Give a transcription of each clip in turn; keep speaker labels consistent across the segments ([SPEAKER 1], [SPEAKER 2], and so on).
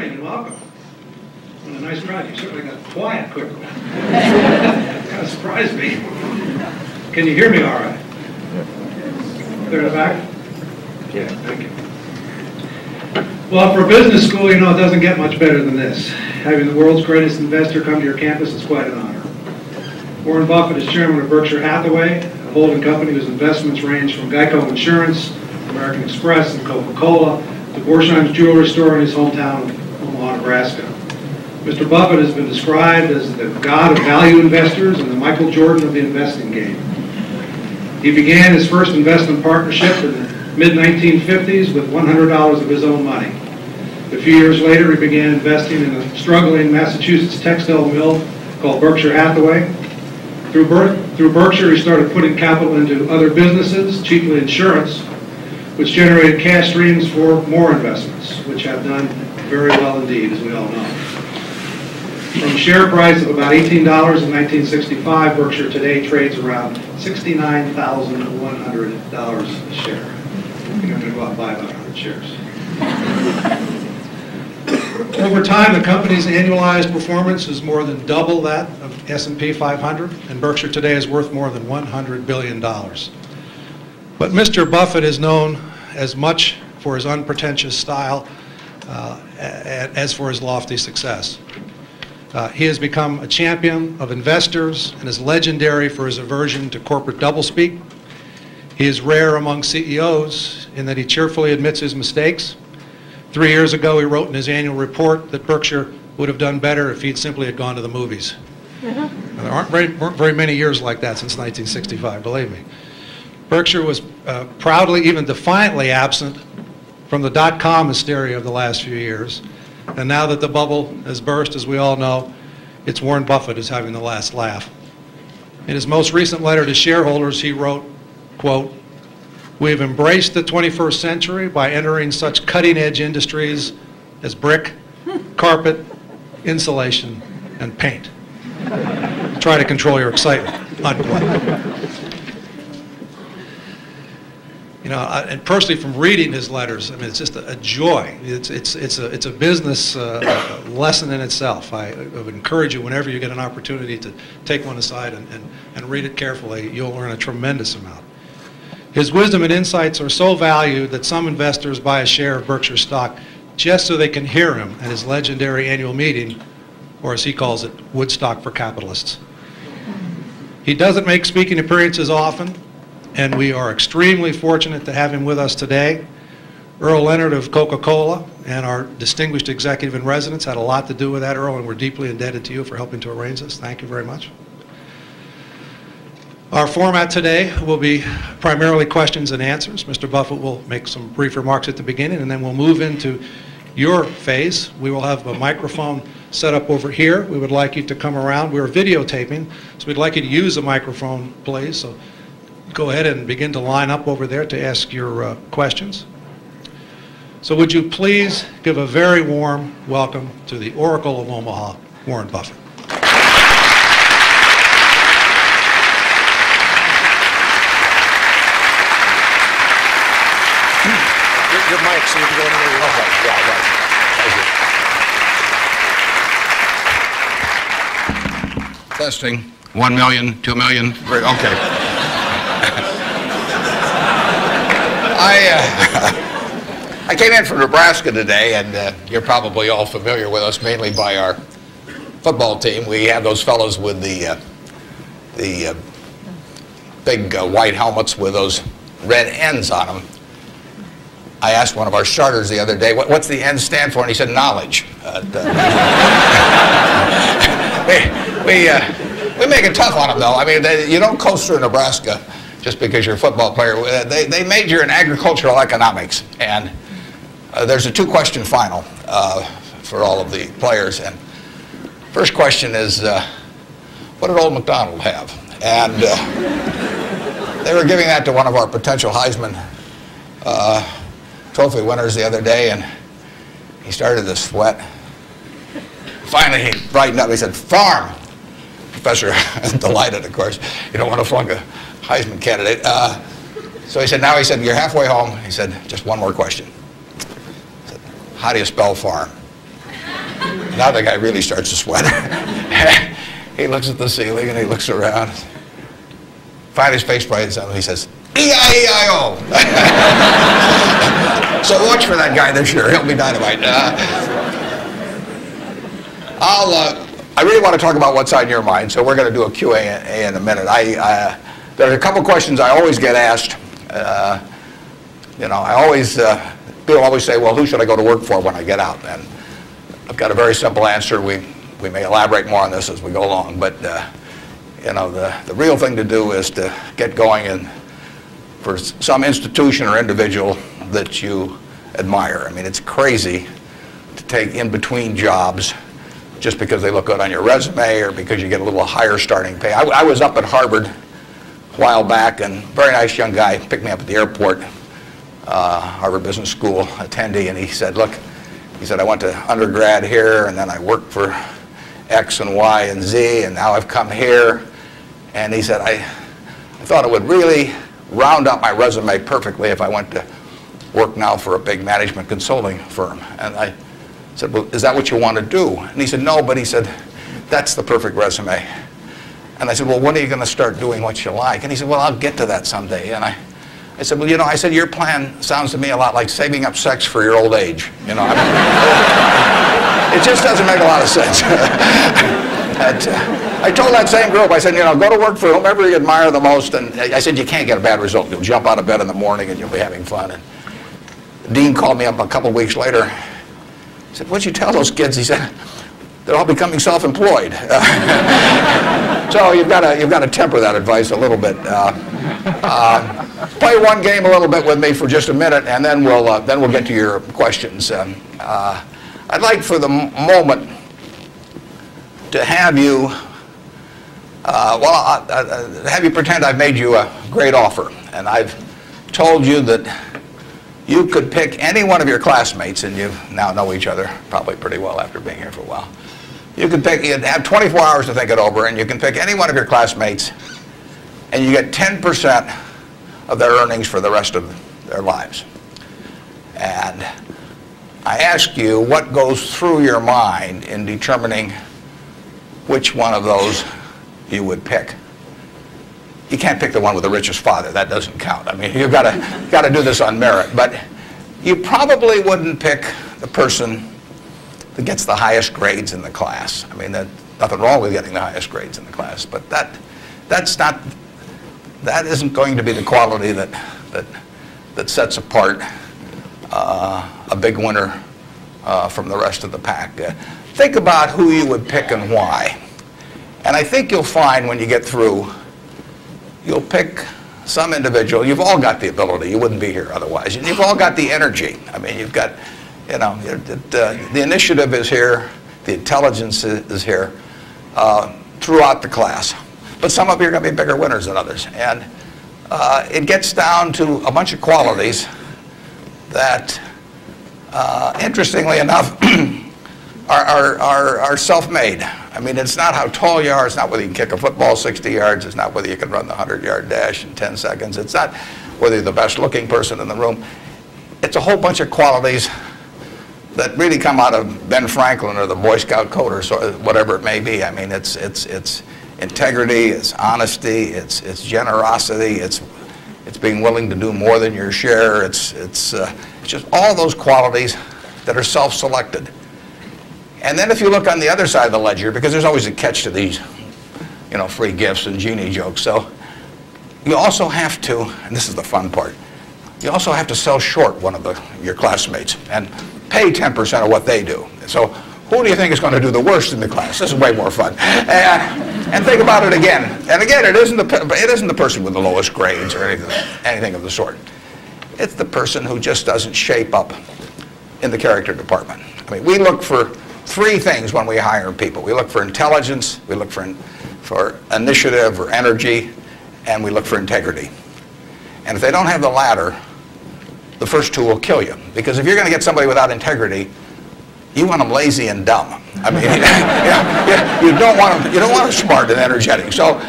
[SPEAKER 1] morning and welcome. What a nice crowd. You certainly got quiet quickly. Kind of surprised me. Can you hear me all right? Clear the back? Yeah, thank you. Well, for a business school, you know, it doesn't get much better than this. Having the world's greatest investor come to your campus is quite an honor. Warren Buffett is chairman of Berkshire Hathaway, a holding company whose investments range from Geico Insurance, American Express, and Coca-Cola, to Borsheim's jewelry store in his hometown of Omaha, Nebraska. Mr. Buffett has been described as the god of value investors and the Michael Jordan of the investing game. He began his first investment partnership in the mid-1950s with $100 of his own money. A few years later, he began investing in a struggling Massachusetts textile mill called Berkshire Hathaway. Through Berkshire, he started putting capital into other businesses, chiefly insurance, which generated cash streams for more investments, which have done very well indeed, as we all know. From a share price of about $18 in 1965, Berkshire today trades around $69,100 a share. I think I'm going to go out and buy about 100 shares. Over time, the company's annualized performance is more than double that of S&P 500, and Berkshire today is worth more than $100 billion. But Mr. Buffett is known as much for his unpretentious style as for his lofty success. He has become a champion of investors and is legendary for his aversion to corporate doublespeak. He is rare among CEOs in that he cheerfully admits his mistakes. 3 years ago, he wrote in his annual report that Berkshire would have done better if he'd simply had gone to the movies. There weren't very many years like that since 1965, believe me. Berkshire was proudly, even defiantly absent from the dot-com hysteria of the last few years. And now that the bubble has burst, as we all know, it's Warren Buffett who's having the last laugh. In his most recent letter to shareholders, he wrote, quote, "We have embraced the 21st century by entering such cutting-edge industries as brick, carpet, insulation, and paint. Try to control your excitement," unquote. You know, and personally, from reading his letters, I mean, it's just a joy. It's a business lesson in itself. I would encourage you, whenever you get an opportunity, to take one aside and read it carefully. You'll learn a tremendous amount. His wisdom and insights are so valued that some investors buy a share of Berkshire stock just so they can hear him at his legendary annual meeting, or as he calls it, Woodstock for capitalists. He doesn't make speaking appearances often, and we are extremely fortunate to have him with us today. Earl Leonard of Coca-Cola and our distinguished executive in residence had a lot to do with that, Earl, and we're deeply indebted to you for helping to arrange this. Thank you very much. Our format today will be primarily questions and answers. Mr. Buffett will make some brief remarks at the beginning, and then we'll move into your phase. We will have a microphone set up over here. We would like you to come around. We're videotaping, so we'd like you to use the microphone, please. So go ahead and begin to line up over there to ask your questions. So would you please give a very warm welcome to the Oracle of Omaha, Warren Buffett.
[SPEAKER 2] Your mic, so you can go anywhere you want. Okay. Yeah, right. Thank you. Testing. 1 million, 2 million. Okay. I came in from Nebraska today, and you're probably all familiar with us, mainly by our football team. We have those fellows with the big white helmets with those red ends on them. I asked one of our starters the other day, what's the N stand for? And he said, knowledge. We make it tough on them, though. I mean, you don't coast through Nebraska just because you're a football player. They major in agricultural economics. And there's a two-question final for all of the players. And first question is, what did old MacDonald have? And they were giving that to one of our potential Heisman Trophy winners the other day, and he started to sweat. Finally, he brightened up. He said, farm. Professor, delighted, of course. You don't want to flunk a Heisman candidate. So he said, you're halfway home. He said, just one more question. He said, how do you spell farm? Now the guy really starts to sweat. He looks at the ceiling and he looks around. Finally his face brightens up and he says, E-I-E-I-O. So watch for that guy this year. He'll be dynamite. I really want to talk about what's on your mind, so we're going to do a Q&A in a minute. There are a couple questions I always get asked. You know, people always say, well, who should I go to work for when I get out? And I've got a very simple answer. We may elaborate more on this as we go along, but you know, the real thing to do is to get going and for some institution or individual that you admire. I mean, it's crazy to take in between jobs just because they look good on your resume or because you get a little higher starting pay. I was up at Harvard a while back, and a very nice young guy picked me up at the airport, Harvard Business School attendee, and he said, look, he said, I went to undergrad here, and then I worked for X and Y and Z, and now I've come here. And he said, I thought it would really round up my resume perfectly if I went to work now for a big management consulting firm. And I said, well, is that what you want to do? And he said, no, but he said, that's the perfect resume. And I said, well, when are you going to start doing what you like? And he said, well, I'll get to that someday. And I said, well, you know, I said, your plan sounds to me a lot like saving up sex for your old age. You know, I mean, it just doesn't make a lot of sense. I told that same group, I said, you know, go to work for whomever you admire the most. And I said, you can't get a bad result. You'll jump out of bed in the morning and you'll be having fun. And the dean called me up a couple of weeks later. He said, what'd you tell those kids? He said, they're all becoming self-employed. So you've got to temper that advice a little bit. Play one game a little bit with me for just a minute, and then we'll get to your questions. I'd like for the moment to have you, have you pretend I've made you a great offer, and I've told you that you could pick any one of your classmates, and you now know each other probably pretty well after being here for a while. You could pick, you'd have 24 hours to think it over, and you can pick any one of your classmates, and you get 10% of their earnings for the rest of their lives. And I ask you what goes through your mind in determining which one of those you would pick. You can't pick the one with the richest father. That doesn't count. I mean, you've got to do this on merit. But you probably wouldn't pick the person that gets the highest grades in the class. I mean, there's nothing wrong with getting the highest grades in the class, but that isn't going to be the quality that sets apart a big winner from the rest of the pack. Think about who you would pick and why. And I think you'll find when you get through, you'll pick some individual. You've all got the ability. You wouldn't be here otherwise. And you've all got the energy. I mean, you've got, you know, the initiative is here. The intelligence is here throughout the class. But some of you are going to be bigger winners than others. And it gets down to a bunch of qualities that, interestingly enough, are self-made. I mean, it's not how tall you are. It's not whether you can kick a football 60 yards. It's not whether you can run the 100-yard dash in 10 seconds. It's not whether you're the best-looking person in the room. It's a whole bunch of qualities that really come out of Ben Franklin or the Boy Scout code or whatever it may be. I mean, it's integrity, it's honesty, it's generosity, it's being willing to do more than your share. It's just all those qualities that are self-selected. And then if you look on the other side of the ledger, because there's always a catch to these, you know, free gifts and genie jokes. So you also have to, and this is the fun part, you also have to sell short one of your classmates and pay 10% of what they do. So who do you think is going to do the worst in the class? This is way more fun. And think about it again. And again, it isn't the person with the lowest grades or anything of the sort. It's the person who just doesn't shape up in the character department. I mean, we look for three things when we hire people. We look for intelligence, we look for initiative or energy, and we look for integrity. And if they don't have the latter, the first two will kill you. Because if you're going to get somebody without integrity, you want them lazy and dumb. I mean, you don't want them smart and energetic. So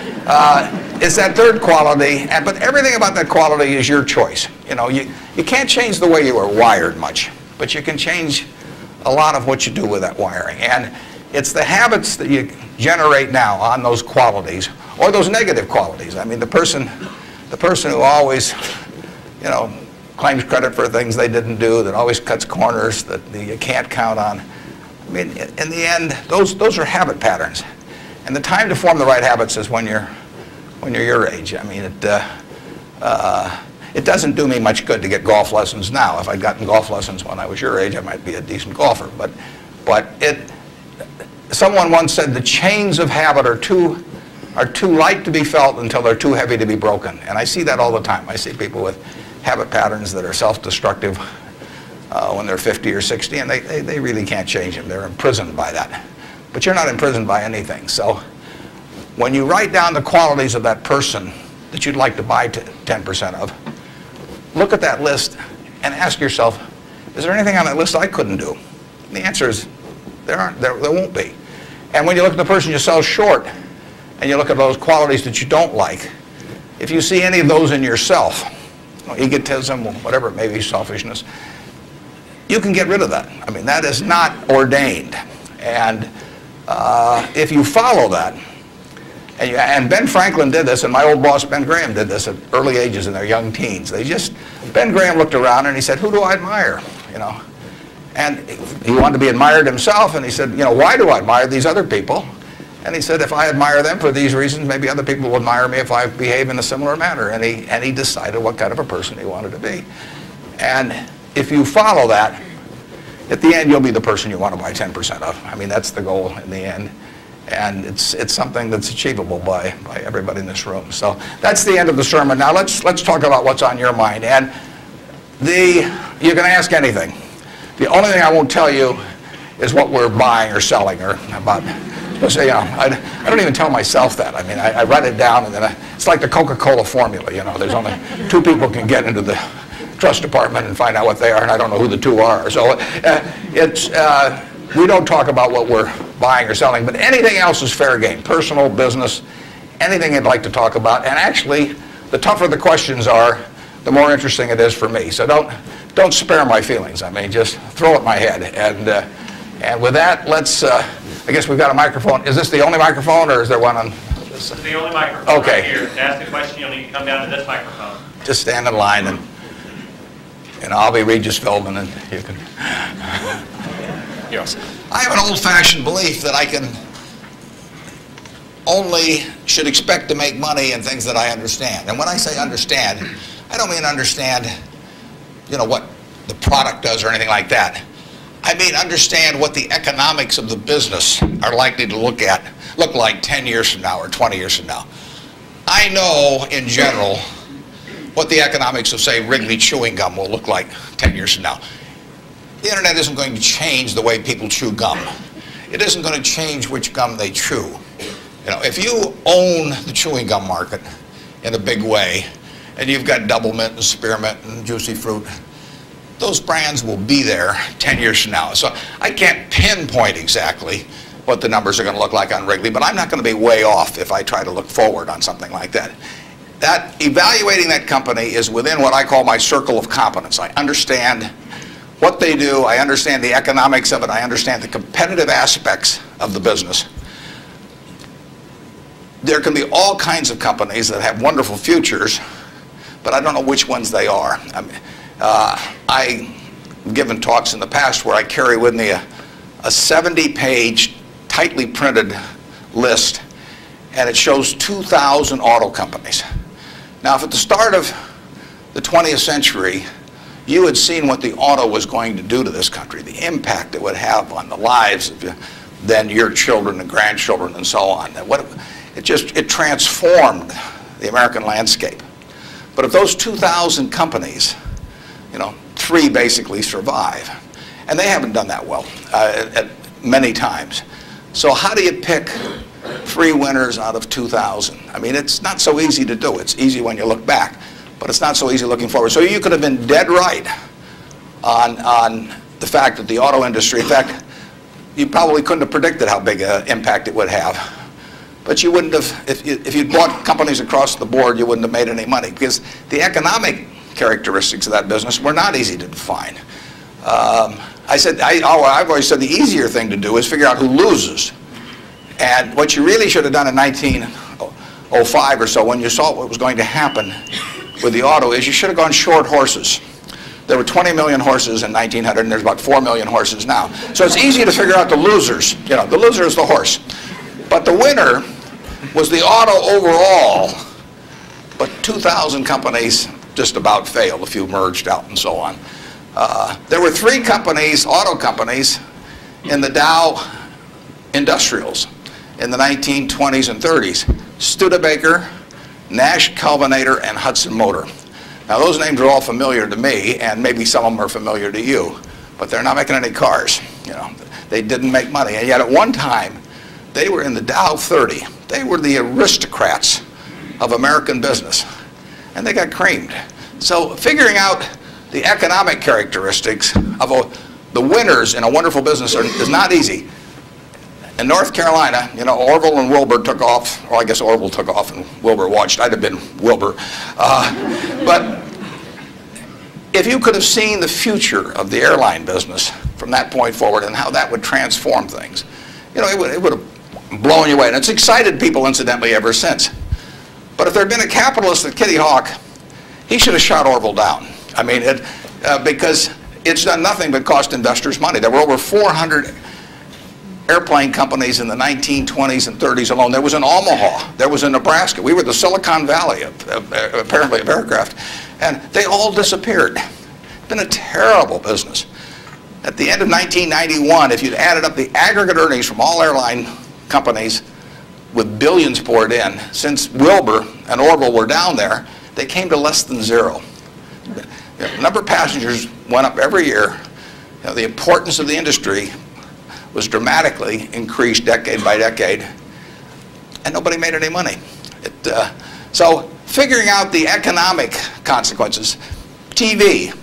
[SPEAKER 2] it's that third quality, but everything about that quality is your choice. You know, you can't change the way you are wired much, but you can change a lot of what you do with that wiring. And it's the habits that you generate now on those qualities, or those negative qualities. I mean, the person who always, you know, claims credit for things they didn't do, that always cuts corners, that you can't count on. I mean, in the end, those are habit patterns. And the time to form the right habits is when you're your age. I mean, it doesn't do me much good to get golf lessons now. If I'd gotten golf lessons when I was your age, I might be a decent golfer. But someone once said the chains of habit are too light to be felt until they're too heavy to be broken. And I see that all the time. I see people with habit patterns that are self-destructive when they're 50 or 60, and they really can't change them. They're imprisoned by that. But you're not imprisoned by anything. So when you write down the qualities of that person that you'd like to buy 10% of, look at that list and ask yourself, is there anything on that list I couldn't do? And the answer is there won't be. And when you look at the person you sell short and you look at those qualities that you don't like, if you see any of those in yourself, you know, egotism, whatever it may be, selfishness, you can get rid of that. I mean, that is not ordained. And if you follow that, and Ben Franklin did this, and my old boss Ben Graham did this at early ages in their young teens. Ben Graham looked around and he said, who do I admire? You know, and he wanted to be admired himself, and he said, you know, why do I admire these other people? And he said, if I admire them for these reasons, maybe other people will admire me if I behave in a similar manner. And he decided what kind of a person he wanted to be. And if you follow that, at the end you'll be the person you want to buy 10% of. I mean, that's the goal in the end. And it's something that's achievable by everybody in this room. So that's the end of the sermon. Now let's talk about what's on your mind. And you can ask anything. The only thing I won't tell you is what we're buying or selling or about. So, you know, I don't even tell myself that. I mean, I write it down, and then it's like the Coca-Cola formula. You know, there's only 2 people can get into the trust department and find out what they are, and I don't know who the 2 are. So we don't talk about what we're buying or selling, but anything else is fair game. Personal, business, anything you'd like to talk about. And actually, the tougher the questions are, the more interesting it is for me. So don't spare my feelings. I mean, just throw at my head. And with that, let's. I guess we've got a microphone. Is this the only microphone, or is there one on this?
[SPEAKER 3] This is the only microphone
[SPEAKER 2] okay.
[SPEAKER 3] Right here. To ask a question, you'll need to come down to this microphone.
[SPEAKER 2] Just stand in line, and I'll be Regis Philbin, and you can. Yes. I have an old-fashioned belief that I should expect to make money in things that I understand. And when I say understand, I don't mean understand, you know, what the product does or anything like that. I mean understand what the economics of the business are likely to look like 10 years from now or 20 years from now. I know, in general, what the economics of, say, Wrigley chewing gum will look like 10 years from now. The internet isn't going to change the way people chew gum. It isn't going to change which gum they chew. You know, if you own the chewing gum market in a big way, and you've got Double Mint and Spearmint and Juicy Fruit, those brands will be there 10 years from now. So I can't pinpoint exactly what the numbers are going to look like on Wrigley, but I'm not going to be way off if I try to look forward on something like that. Evaluating that company is within what I call my circle of competence. I understand what they do, I understand the economics of it, I understand the competitive aspects of the business. There can be all kinds of companies that have wonderful futures, but I don't know which ones they are. I mean, I've given talks in the past where I carry with me a 70-page, tightly printed list, and it shows 2,000 auto companies. Now, if at the start of the 20th century, you had seen what the auto was going to do to this country, the impact it would have on the lives of then your children and grandchildren and so on. It transformed the American landscape. But if those 2,000 companies, you know, 3 basically survive, and they haven't done that well many times. So how do you pick 3 winners out of 2,000? I mean, it's not so easy to do. It's easy when you look back, but it's not so easy looking forward. So you could have been dead right on the fact that the auto industry, in fact, you probably couldn't have predicted how big an impact it would have. But you wouldn't have, if you'd bought companies across the board, you wouldn't have made any money, because the economic characteristics of that business were not easy to define. I've always said the easier thing to do is figure out who loses. And what you really should have done in 1905 or so, when you saw what was going to happen with the auto, is you should have gone short horses. There were 20 million horses in 1900, and there's about 4 million horses now. So it's easy to figure out the losers. You know, the loser is the horse. But the winner was the auto overall. But 2,000 companies just about failed. A few merged out and so on. There were 3 companies, auto companies, in the Dow Industrials in the 1920s and 30s. Studebaker, Nash Kelvinator, and Hudson Motor. Now those names are all familiar to me, and maybe some of them are familiar to you, but they're not making any cars. You know, they didn't make money, and yet at one time they were in the Dow 30. They were the aristocrats of American business, and they got creamed. So figuring out the economic characteristics of the winners in a wonderful business is not easy. In North Carolina, you know, Orville and Wilbur took off, or I guess Orville took off and Wilbur watched. I'd have been Wilbur. But if you could have seen the future of the airline business from that point forward and how that would transform things, you know, it would have blown you away. And it's excited people, incidentally, ever since. But if there had been a capitalist at Kitty Hawk, he should have shot Orville down. I mean, because it's done nothing but cost investors money. There were over 400 airplane companies in the 1920s and 30s alone. There was in Omaha. There was in Nebraska. We were the Silicon Valley, apparently, of aircraft. And they all disappeared. It's been a terrible business. At the end of 1991, if you'd added up the aggregate earnings from all airline companies with billions poured in, since Wilbur and Orville were down there, they came to less than zero. The number of passengers went up every year. You know, the importance of the industry was dramatically increased decade by decade, and nobody made any money. So figuring out the economic consequences, TV,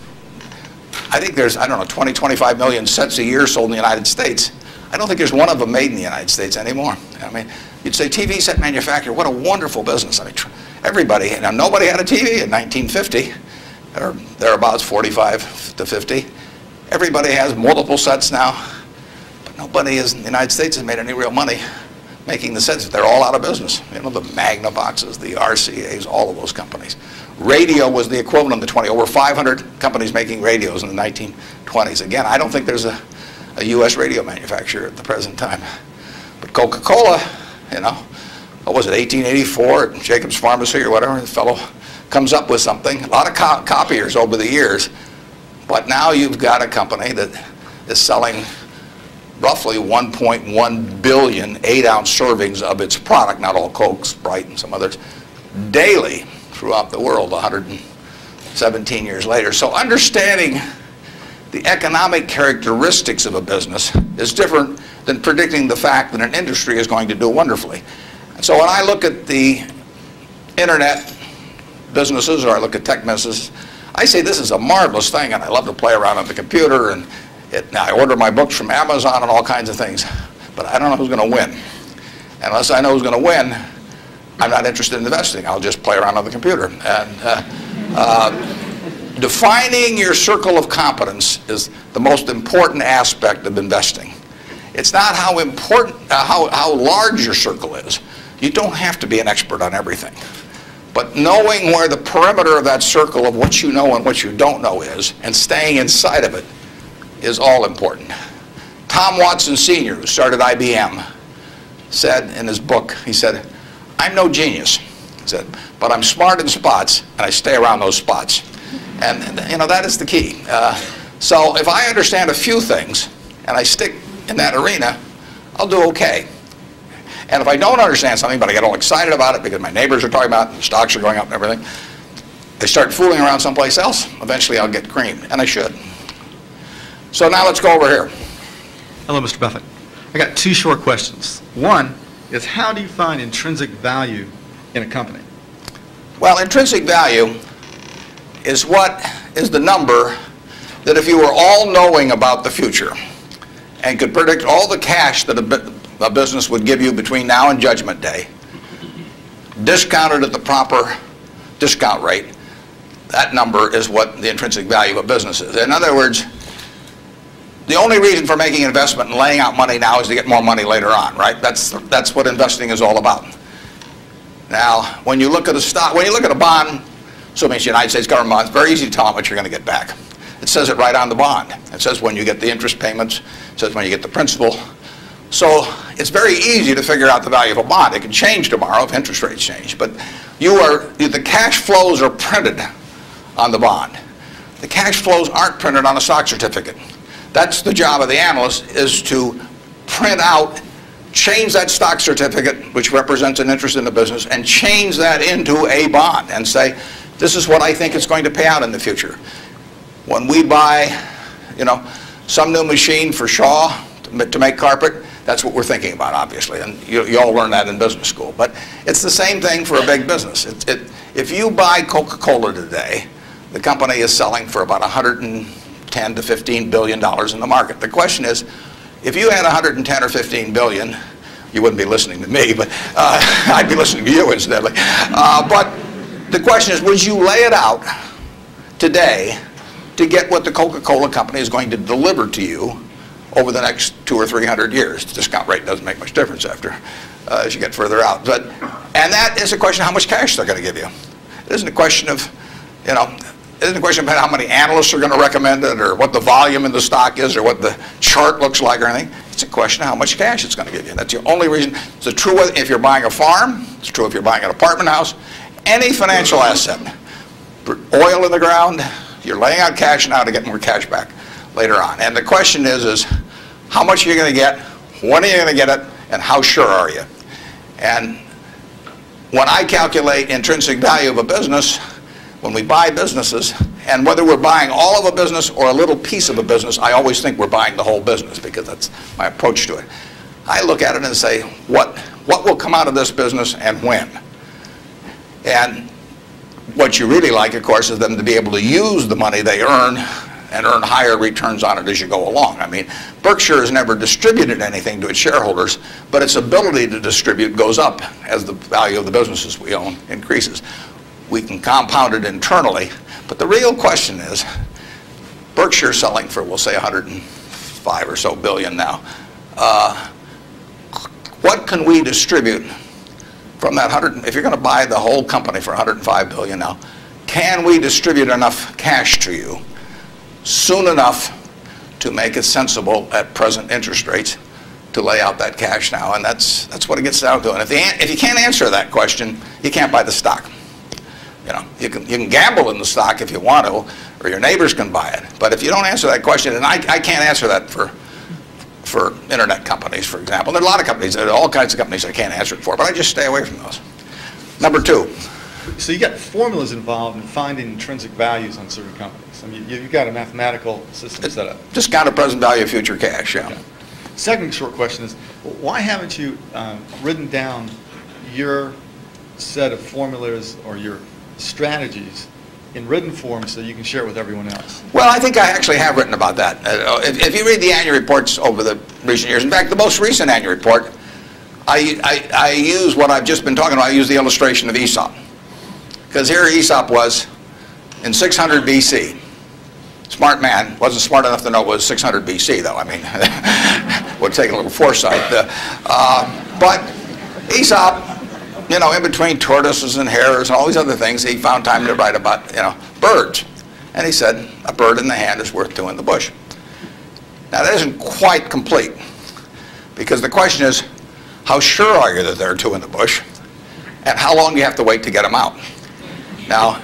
[SPEAKER 2] I think there's, I don't know, 20, 25 million sets a year sold in the United States. I don't think there's one of them made in the United States anymore. I mean, you'd say TV set manufacturer, what a wonderful business. I mean, everybody, you know, nobody had a TV in 1950, or thereabouts, 45 to 50. Everybody has multiple sets now. Nobody in the United States has made any real money making the sets. They're all out of business. You know, the Magnavoxes, the RCAs, all of those companies. Radio was the equivalent of the 20. Over 500 companies making radios in the 1920s. Again, I don't think there's a U.S. radio manufacturer at the present time. But Coca-Cola, you know, what was it, 1884 at Jacobs Pharmacy or whatever, the fellow comes up with something. A lot of copiers over the years. But now you've got a company that is selling roughly 1.1 billion 8-ounce servings of its product, not all Coke, Sprite, and some others, daily throughout the world 117 years later. So understanding the economic characteristics of a business is different than predicting the fact that an industry is going to do wonderfully. And so when I look at the internet businesses, or I look at tech businesses, I say this is a marvelous thing, and I love to play around on the computer, and now I order my books from Amazon and all kinds of things, but I don't know who's going to win. And unless I know who's going to win, I'm not interested in investing. I'll just play around on the computer. And defining your circle of competence is the most important aspect of investing. It's not how important, how large your circle is. You don't have to be an expert on everything. But knowing where the perimeter of that circle of what you know and what you don't know is, and staying inside of it, is all important. Tom Watson Sr., who started IBM, said in his book, he said, I'm no genius, he said, but I'm smart in spots, and I stay around those spots. And you know, that is the key. So if I understand a few things, and I stick in that arena, I'll do okay. And if I don't understand something, but I get all excited about it because my neighbors are talking about it, and stocks are going up and everything, I start fooling around someplace else, eventually I'll get creamed, and I should. So now let's go over here.
[SPEAKER 4] Hello, Mr. Buffett. I got 2 short questions. One is, how do you find intrinsic value in a company?
[SPEAKER 2] Well, intrinsic value is what is the number that if you were all-knowing about the future and could predict all the cash that a business would give you between now and Judgment Day, discounted at the proper discount rate, that number is what the intrinsic value of a business is. In other words, the only reason for making an investment and laying out money now is to get more money later on, right? That's what investing is all about. Now, when you look at a stock, when you look at a bond, assuming it's the United States government bond, it's very easy to tell how much you're going to get back. It says it right on the bond. It says when you get the interest payments, it says when you get the principal. So it's very easy to figure out the value of a bond. It can change tomorrow if interest rates change, but the cash flows are printed on the bond. The cash flows aren't printed on a stock certificate. That's the job of the analyst, is to print out, change that stock certificate, which represents an interest in the business, and change that into a bond and say, this is what I think it's going to pay out in the future. When we buy, some new machine for Shaw to make carpet, that's what we're thinking about, obviously, and you all learn that in business school. But it's the same thing for a big business. If you buy Coca-Cola today, the company is selling for about $110 to $15 billion in the market. The question is, if you had 110 or 15 billion, you wouldn't be listening to me, but I'd be listening to you incidentally. But the question is, would you lay it out today to get what the Coca-Cola company is going to deliver to you over the next 200 or 300 years? The discount rate doesn't make much difference after as you get further out. And that is a question of how much cash they're going to give you. It isn't a question of, it isn't a question about how many analysts are going to recommend it or what the volume in the stock is or what the chart looks like or anything. It's a question of how much cash it's going to give you. That's the only reason. It's true if you're buying a farm. It's true if you're buying an apartment house. Any financial asset, oil in the ground, you're laying out cash now to get more cash back later on. And the question is how much are you going to get, when are you going to get it, and how sure are you? And when I calculate intrinsic value of a business, when we buy businesses, and whether we're buying all of a business or a little piece of a business, I always think we're buying the whole business because that's my approach to it. I look at it and say, what will come out of this business and when? And what you really like, of course, is them to be able to use the money they earn and earn higher returns on it as you go along. I mean, Berkshire has never distributed anything to its shareholders, but its ability to distribute goes up as the value of the businesses we own increases. We can compound it internally, but the real question is, Berkshire selling for, we'll say, 105 or so billion now. What can we distribute from that 100? If you're going to buy the whole company for 105 billion now, can we distribute enough cash to you soon enough to make it sensible at present interest rates to lay out that cash now? And that's what it gets down to. And if you can't answer that question, you can't buy the stock. You can gamble in the stock if you want to, or your neighbors can buy it. But if you don't answer that question, and I can't answer that for internet companies, for example. There are a lot of companies, there are all kinds of companies I can't answer it for, but I just stay away from those. Number two.
[SPEAKER 4] So you got formulas involved in finding intrinsic values on certain companies. I mean, you've got a mathematical system set up.
[SPEAKER 2] Discounted present value of future cash, yeah.
[SPEAKER 4] Okay. Second short question is, why haven't you written down your set of formulas or your strategies in written form so you can share it with everyone else?
[SPEAKER 2] Well, I think I actually have written about that. If you read the annual reports over the recent years, in fact, the most recent annual report, I use what I've just been talking about. I use the illustration of Aesop. Because here Aesop was in 600 BC. Smart man, wasn't smart enough to know it was 600 BC, though. I mean, would take a little foresight. But Aesop, in between tortoises and hares and all these other things, he found time to write about, birds. And he said, a bird in the hand is worth two in the bush. Now, that isn't quite complete, because the question is, how sure are you that there are two in the bush? And how long do you have to wait to get them out? Now,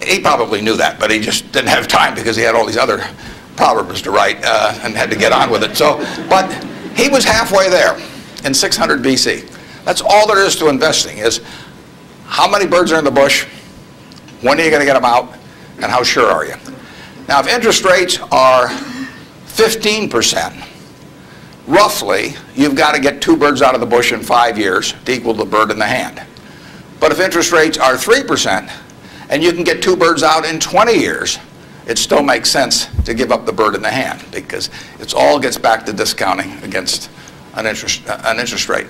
[SPEAKER 2] he probably knew that, but he just didn't have time because he had all these other proverbs to write and had to get on with it. But he was halfway there in 600 BC. That's all there is to investing, is how many birds are in the bush, when are you going to get them out, and how sure are you? Now, if interest rates are 15%, roughly, you've got to get two birds out of the bush in 5 years to equal the bird in the hand. But if interest rates are 3%, and you can get two birds out in 20 years, it still makes sense to give up the bird in the hand, because it all gets back to discounting against an interest rate.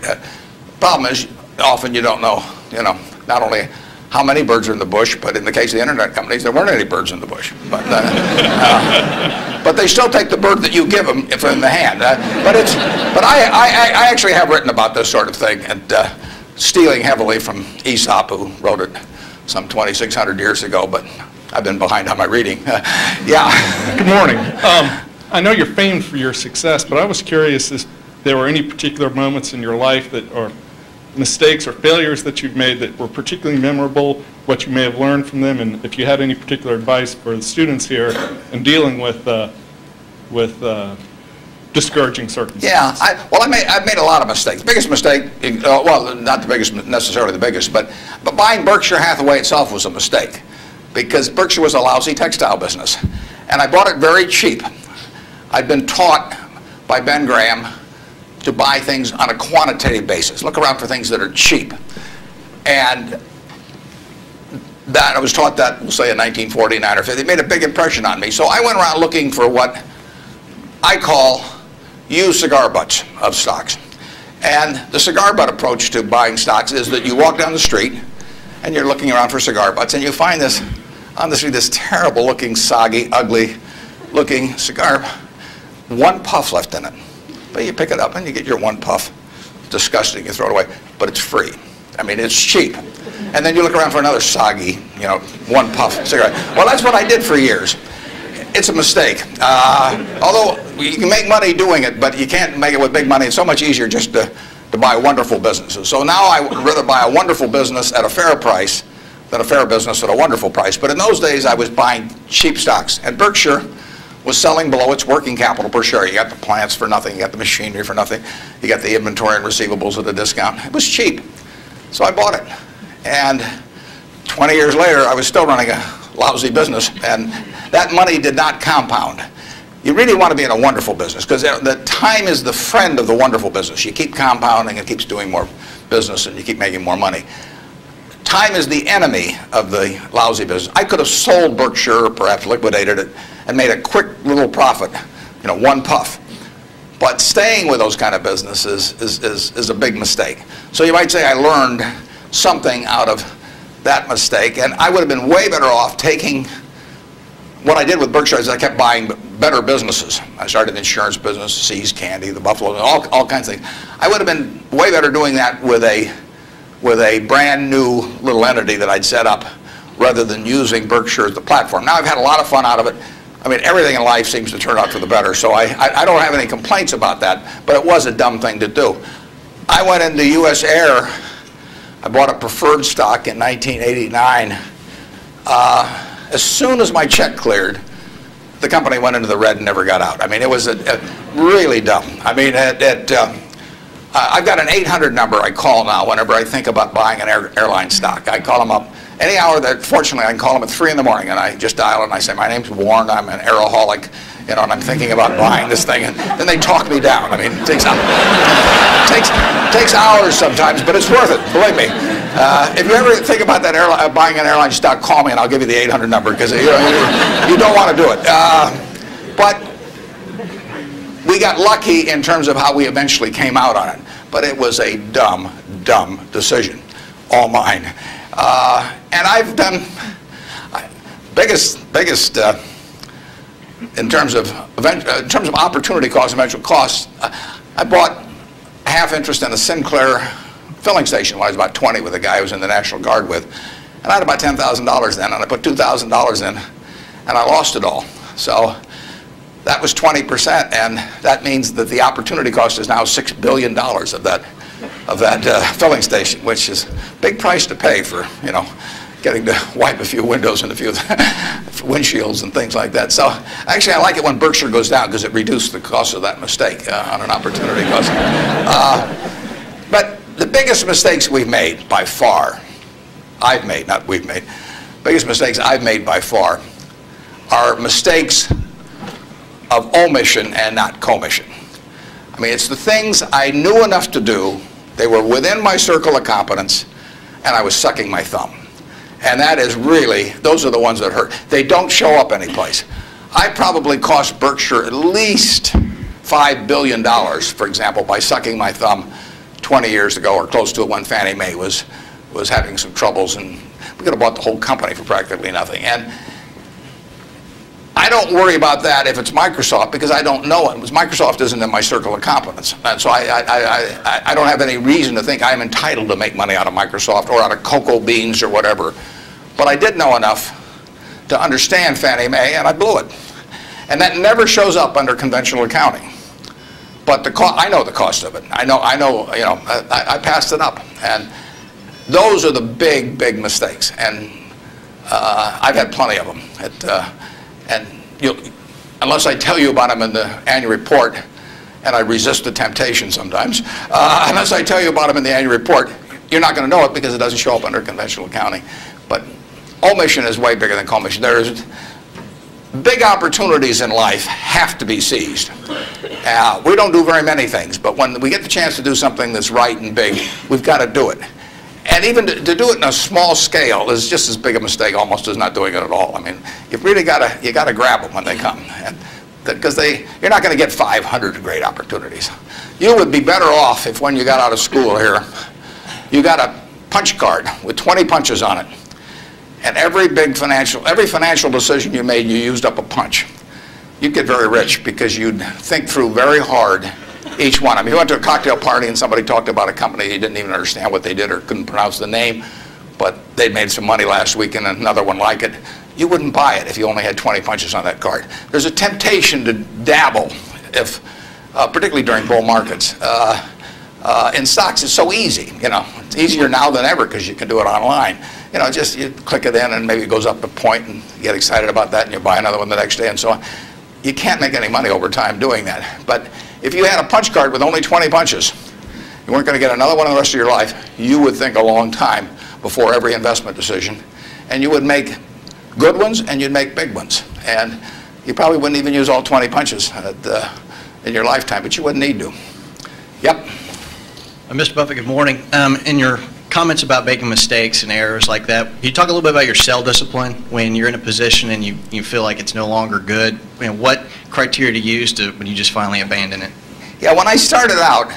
[SPEAKER 2] Problem is, often you don't know, not only how many birds are in the bush, but in the case of the internet companies, there weren't any birds in the bush. But they still take the bird that you give them if in the hand. But I actually have written about this sort of thing, and stealing heavily from Aesop, who wrote it some 2,600 years ago, but I've been behind on my reading. Yeah.
[SPEAKER 5] Good morning. I know you're famed for your success, but I was curious if there were any particular moments in your life that, or mistakes or failures that you've made that were particularly memorable, what you may have learned from them, and if you had any particular advice for the students here in dealing with discouraging circumstances.
[SPEAKER 2] Yeah, I've made a lot of mistakes. Biggest mistake, well, not the biggest, necessarily the biggest, but buying Berkshire Hathaway itself was a mistake, because Berkshire was a lousy textile business, and I bought it very cheap. I'd been taught by Ben Graham to buy things on a quantitative basis. Look around for things that are cheap. And that I was taught that, we'll say in 1949 or 50. It made a big impression on me. So I went around looking for what I call used cigar butts of stocks. And the cigar butt approach to buying stocks is that you walk down the street and you're looking around for cigar butts, and you find this, on the street, this terrible looking, soggy, ugly looking cigar, one puff left in it. But you pick it up and you get your one puff. Disgusting, you throw it away, but it's free. I mean, it's cheap. And then you look around for another soggy, one puff cigarette. Well, that's what I did for years. It's a mistake. Although you can make money doing it, but you can't make it with big money. It's so much easier just to buy wonderful businesses. So now I would rather buy a wonderful business at a fair price than a fair business at a wonderful price. But in those days, I was buying cheap stocks. And Berkshire was selling below its working capital per share. You got the plants for nothing, you got the machinery for nothing, you got the inventory and receivables at a discount. It was cheap. So I bought it. And 20 years later, I was still running a lousy business, and that money did not compound. You really want to be in a wonderful business, because the time is the friend of the wonderful business. You keep compounding, it keeps doing more business, and you keep making more money. Time is the enemy of the lousy business. I could have sold Berkshire, or perhaps liquidated it, and made a quick little profit, one puff. But staying with those kind of businesses is a big mistake. So you might say I learned something out of that mistake, and I would have been way better off taking what I did with Berkshire is I kept buying better businesses. I started an insurance business, See's Candy, the Buffalo, all kinds of things. I would have been way better doing that with a brand new little entity that I'd set up rather than using Berkshire as the platform. Now I've had a lot of fun out of it. I mean, everything in life seems to turn out for the better, so I don't have any complaints about that, but it was a dumb thing to do. I went into US Air. I bought a preferred stock in 1989. As soon as my check cleared, the company went into the red and never got out. I mean, it was really dumb. I mean, I've got an 800 number I call now whenever I think about buying an airline stock. I call them up any hour that, fortunately, I can call them at 3 in the morning, and I just dial and I say, my name's Warren, I'm an aeroholic, and I'm thinking about buying this thing, and then they talk me down. I mean, it takes hours sometimes, but it's worth it, believe me. If you ever think about that buying an airline stock, call me and I'll give you the 800 number, because you don't want to do it. But we got lucky in terms of how we eventually came out on it, but it was a dumb decision, all mine. And I've done biggest in terms of opportunity cost and eventual costs. I bought half interest in a Sinclair filling station when I was about 20 with a guy I was in the National Guard with, and I had about $10,000 then, and I put $2,000 in, and I lost it all. So that was 20%, and that means that the opportunity cost is now $6 billion of that filling station, which is a big price to pay for, getting to wipe a few windows and a few windshields and things like that. So actually, I like it when Berkshire goes down, because it reduced the cost of that mistake on an opportunity cost. But the biggest mistakes we've made by far, I've made, not we've made, biggest mistakes I've made by far are mistakes of omission and not commission. I mean, it's the things I knew enough to do, they were within my circle of competence, and I was sucking my thumb. And that is really, those are the ones that hurt. They don't show up anyplace. I probably cost Berkshire at least $5 billion, for example, by sucking my thumb 20 years ago or close to it when Fannie Mae was having some troubles. And We could have bought the whole company for practically nothing. And I don't worry about that if it's Microsoft, because I don't know it. Microsoft isn't in my circle of competence. And so I don't have any reason to think I'm entitled to make money out of Microsoft or out of cocoa beans or whatever. But I did know enough to understand Fannie Mae, and I blew it. And that never shows up under conventional accounting. But I know the cost of it. I know. You know, I passed it up. And those are the big, big mistakes. And I've had plenty of them. And unless I tell you about them in the annual report, and I resist the temptation sometimes, unless I tell you about them in the annual report, you're not going to know it because it doesn't show up under conventional accounting. But omission is way bigger than commission. There's big opportunities in life have to be seized. We don't do very many things, but when we get the chance to do something that's right and big, we've got to do it. And even to do it in a small scale is just as big a mistake almost as not doing it at all. I mean, you've really got to grab them when they come, because you're not going to get 500 great opportunities. You would be better off if when you got out of school here, you got a punch card with 20 punches on it, and every financial decision you made, you used up a punch. You'd get very rich because you'd think through very hard each one. I mean, you went to a cocktail party and somebody talked about a company, you didn't even understand what they did or couldn't pronounce the name, but they made some money last week and another one like it. You wouldn't buy it if you only had 20 punches on that card. There's a temptation to dabble, particularly during bull markets. In stocks, it's so easy. You know, it's easier now than ever because you can do it online. You know, just you click it in and maybe it goes up a point and you get excited about that and you buy another one the next day and so on. You can't make any money over time doing that. But if you had a punch card with only 20 punches, you weren't going to get another one in the rest of your life, you would think a long time before every investment decision. And you would make good ones and you'd make big ones. And you probably wouldn't even use all 20 punches in your lifetime, but you wouldn't need to. Yep.
[SPEAKER 6] Mr. Buffett, good morning. In your comments about making mistakes and errors like that, can you talk a little bit about your sell discipline when you're in a position and you feel like it's no longer good? I mean, what criteria to use when you just finally abandon it?
[SPEAKER 2] Yeah, when I started out,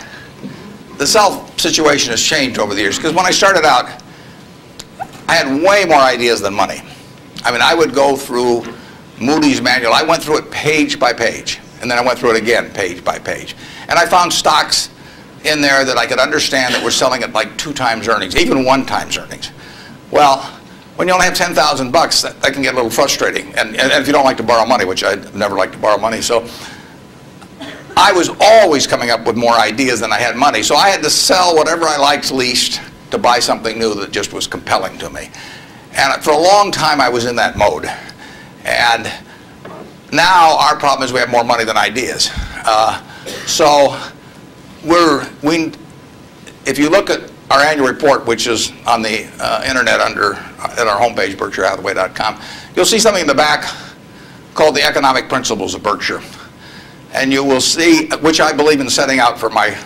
[SPEAKER 2] the sell situation has changed over the years, because when I started out, I had way more ideas than money. I mean, I would go through Moody's manual. I went through it page by page, and then I went through it again page by page. And I found stocks in there that I could understand that were selling at like 2 times earnings, even 1 times earnings. Well, when you only have $10,000, that can get a little frustrating. And if you don't like to borrow money, which I never like to borrow money, so I was always coming up with more ideas than I had money. So I had to sell whatever I liked least to buy something new that just was compelling to me. And for a long time, I was in that mode. And now our problem is we have more money than ideas. So if you look at our annual report, which is on the internet at our homepage, BerkshireHathaway.com, you'll see something in the back called the Economic Principles of Berkshire. And you will see, which I believe in setting out for my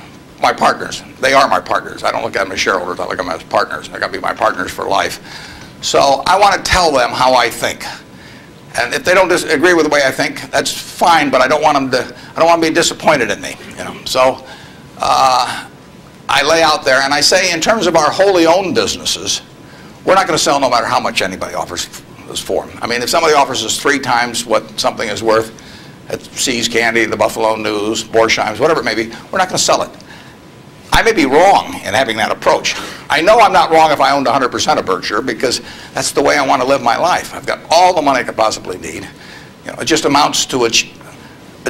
[SPEAKER 2] partners. They are my partners. I don't look at them as shareholders. I look at them as partners. They're going to be my partners for life. So I want to tell them how I think. And if they don't agree with the way I think, that's fine. But I don't want them to be disappointed in me. You know. So I lay out there and I say, in terms of our wholly owned businesses, we're not going to sell no matter how much anybody offers us for them. I mean, if somebody offers us 3 times what something is worth at See's Candy, the Buffalo News, Borsheim's, whatever it may be, we're not going to sell it. I may be wrong in having that approach. I know I'm not wrong if I owned 100% of Berkshire, because that's the way I want to live my life. I've got all the money I could possibly need. You know, it just amounts to a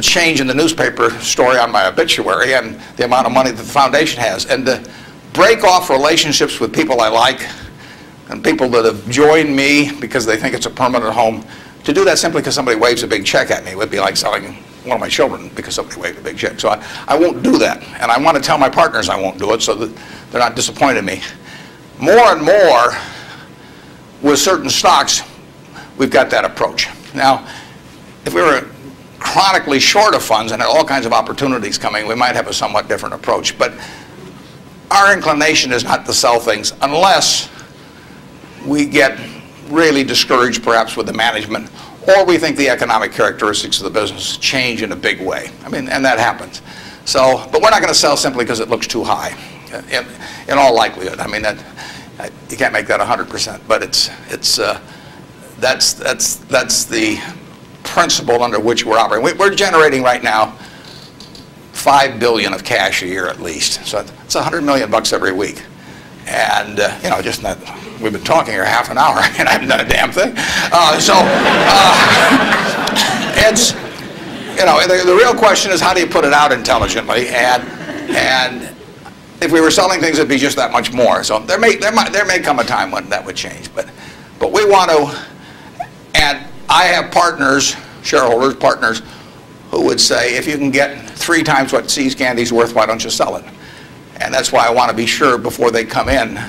[SPEAKER 2] change in the newspaper story on my obituary and the amount of money that the foundation has. And to break off relationships with people I like and people that have joined me because they think it's a permanent home, to do that simply because somebody waves a big check at me would be like selling one of my children because somebody waved a big check. So I won't do that. And I want to tell my partners I won't do it so that they're not disappointed in me. More and more with certain stocks, we've got that approach. Now, if we were chronically short of funds and had all kinds of opportunities coming, we might have a somewhat different approach. But our inclination is not to sell things unless we get really discouraged perhaps with the management, or we think the economic characteristics of the business change in a big way. I mean, and that happens. So, but we're not going to sell simply because it looks too high, in all likelihood. I mean, You can't make that 100%, but that's the principle under which we're operating. We're generating right now $5 billion of cash a year at least, so it's $100 million every week, and you know, just not. We've been talking here half an hour, and I haven't done a damn thing. It's, you know, the real question is how do you put it out intelligently, and if we were selling things, it'd be just that much more. So there may come a time when that would change, but we want to. And I have partners, shareholders, partners, who would say, if you can get 3 times what See's Candy's worth, why don't you sell it? And that's why I want to be sure before they come in,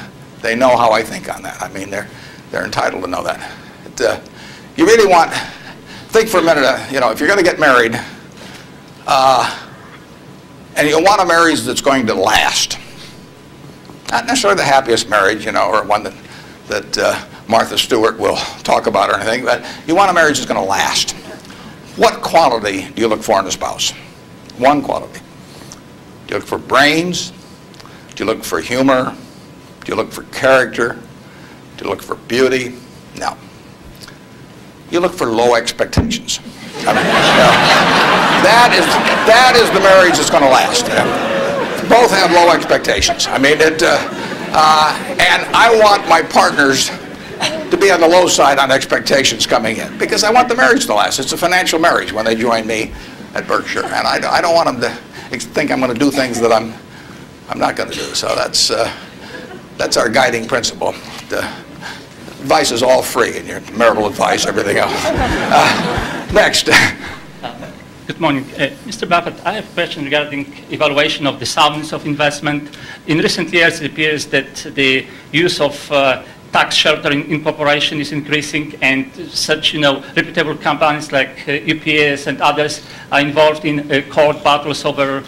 [SPEAKER 2] they know how I think on that. I mean, they're entitled to know that. You really want, think for a minute, you know, if you're going to get married, and you want a marriage that's going to last, not necessarily the happiest marriage, you know, or one that Martha Stewart will talk about or anything, but you want a marriage that's going to last. What quality do you look for in a spouse? One quality. Do you look for brains? Do you look for humor? Do you look for character? Do you look for beauty? No. You look for low expectations. I mean, that is the marriage that's going to last. Both have low expectations. I mean, and I want my partners to be on the low side on expectations coming in, because I want the marriage to last. It's a financial marriage when they join me at Berkshire, and I don't want them to think I'm going to do things that I'm not going to do. So that's our guiding principle. The advice is all free, and your marital advice, everything else. Next.
[SPEAKER 7] Good morning. Mr. Buffett, I have a question regarding evaluation of the soundness of investment. In recent years, it appears that the use of tax sheltering in corporation is increasing, and such, you know, reputable companies like UPS and others are involved in court battles over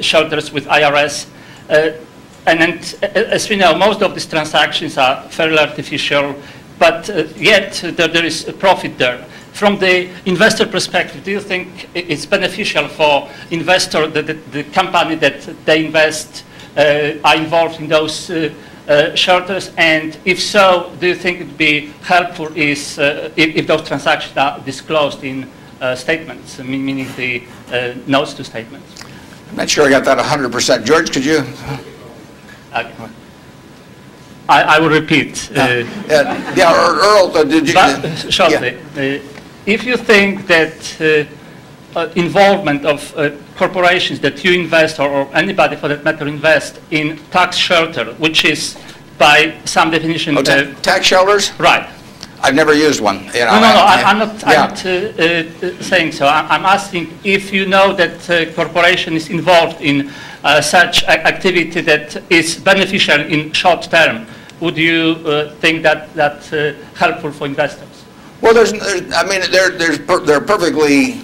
[SPEAKER 7] shelters with IRS. And as we know, most of these transactions are fairly artificial, but yet there is a profit there. From the investor perspective, do you think it's beneficial for investor that the company that they invest are involved in those shelters? And if so, do you think it would be helpful if those transactions are disclosed in statements, meaning the notes to statements?
[SPEAKER 2] I'm not sure I got that 100%. George, could you?
[SPEAKER 7] I will repeat.
[SPEAKER 2] Earl, did you?
[SPEAKER 7] Shortly.
[SPEAKER 2] Yeah.
[SPEAKER 7] If you think that involvement of corporations that you invest, or anybody for that matter invest in tax shelter, which is by some definition...
[SPEAKER 2] tax shelters?
[SPEAKER 7] Right.
[SPEAKER 2] I've never used one. You know,
[SPEAKER 7] I'm not saying so. I'm asking if you know that a corporation is involved in such activity that is beneficial in short term, would you think that that's helpful for investors?
[SPEAKER 2] Well, I mean, there are perfectly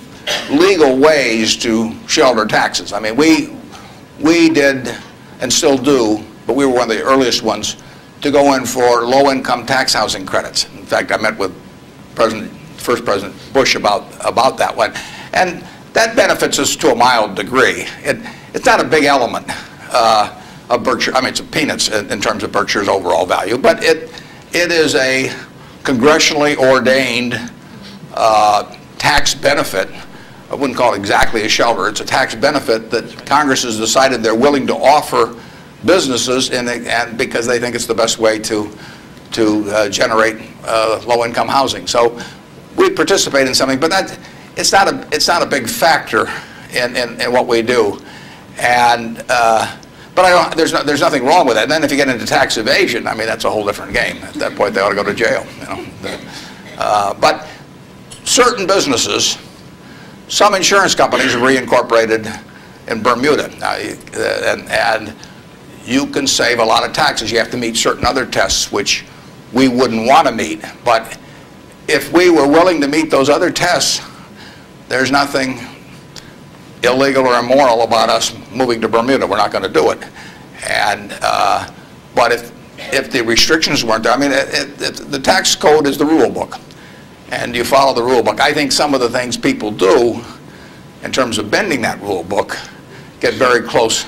[SPEAKER 2] legal ways to shelter taxes. I mean, we did and still do, but we were one of the earliest ones to go in for low-income tax housing credits. In fact, I met with first President Bush about that one, and that benefits us to a mild degree. It's not a big element of Berkshire. I mean, it's peanuts in terms of Berkshire's overall value, but it is a congressionally ordained tax benefit. I wouldn't call it exactly a shelter. It's a tax benefit that Congress has decided they're willing to offer businesses, and because they think it's the best way to generate low-income housing. So we participate in something, but it's not a big factor in what we do. And but there's nothing wrong with that. And then if you get into tax evasion, I mean, that's a whole different game. At that point, they ought to go to jail. You know. But certain businesses, some insurance companies have reincorporated in Bermuda, and you can save a lot of taxes. You have to meet certain other tests which we wouldn't want to meet. But if we were willing to meet those other tests, there's nothing illegal or immoral about us moving to Bermuda. We're not going to do it. And but if the restrictions weren't there, I mean, the tax code is the rule book, and you follow the rule book. I think some of the things people do in terms of bending that rule book get very close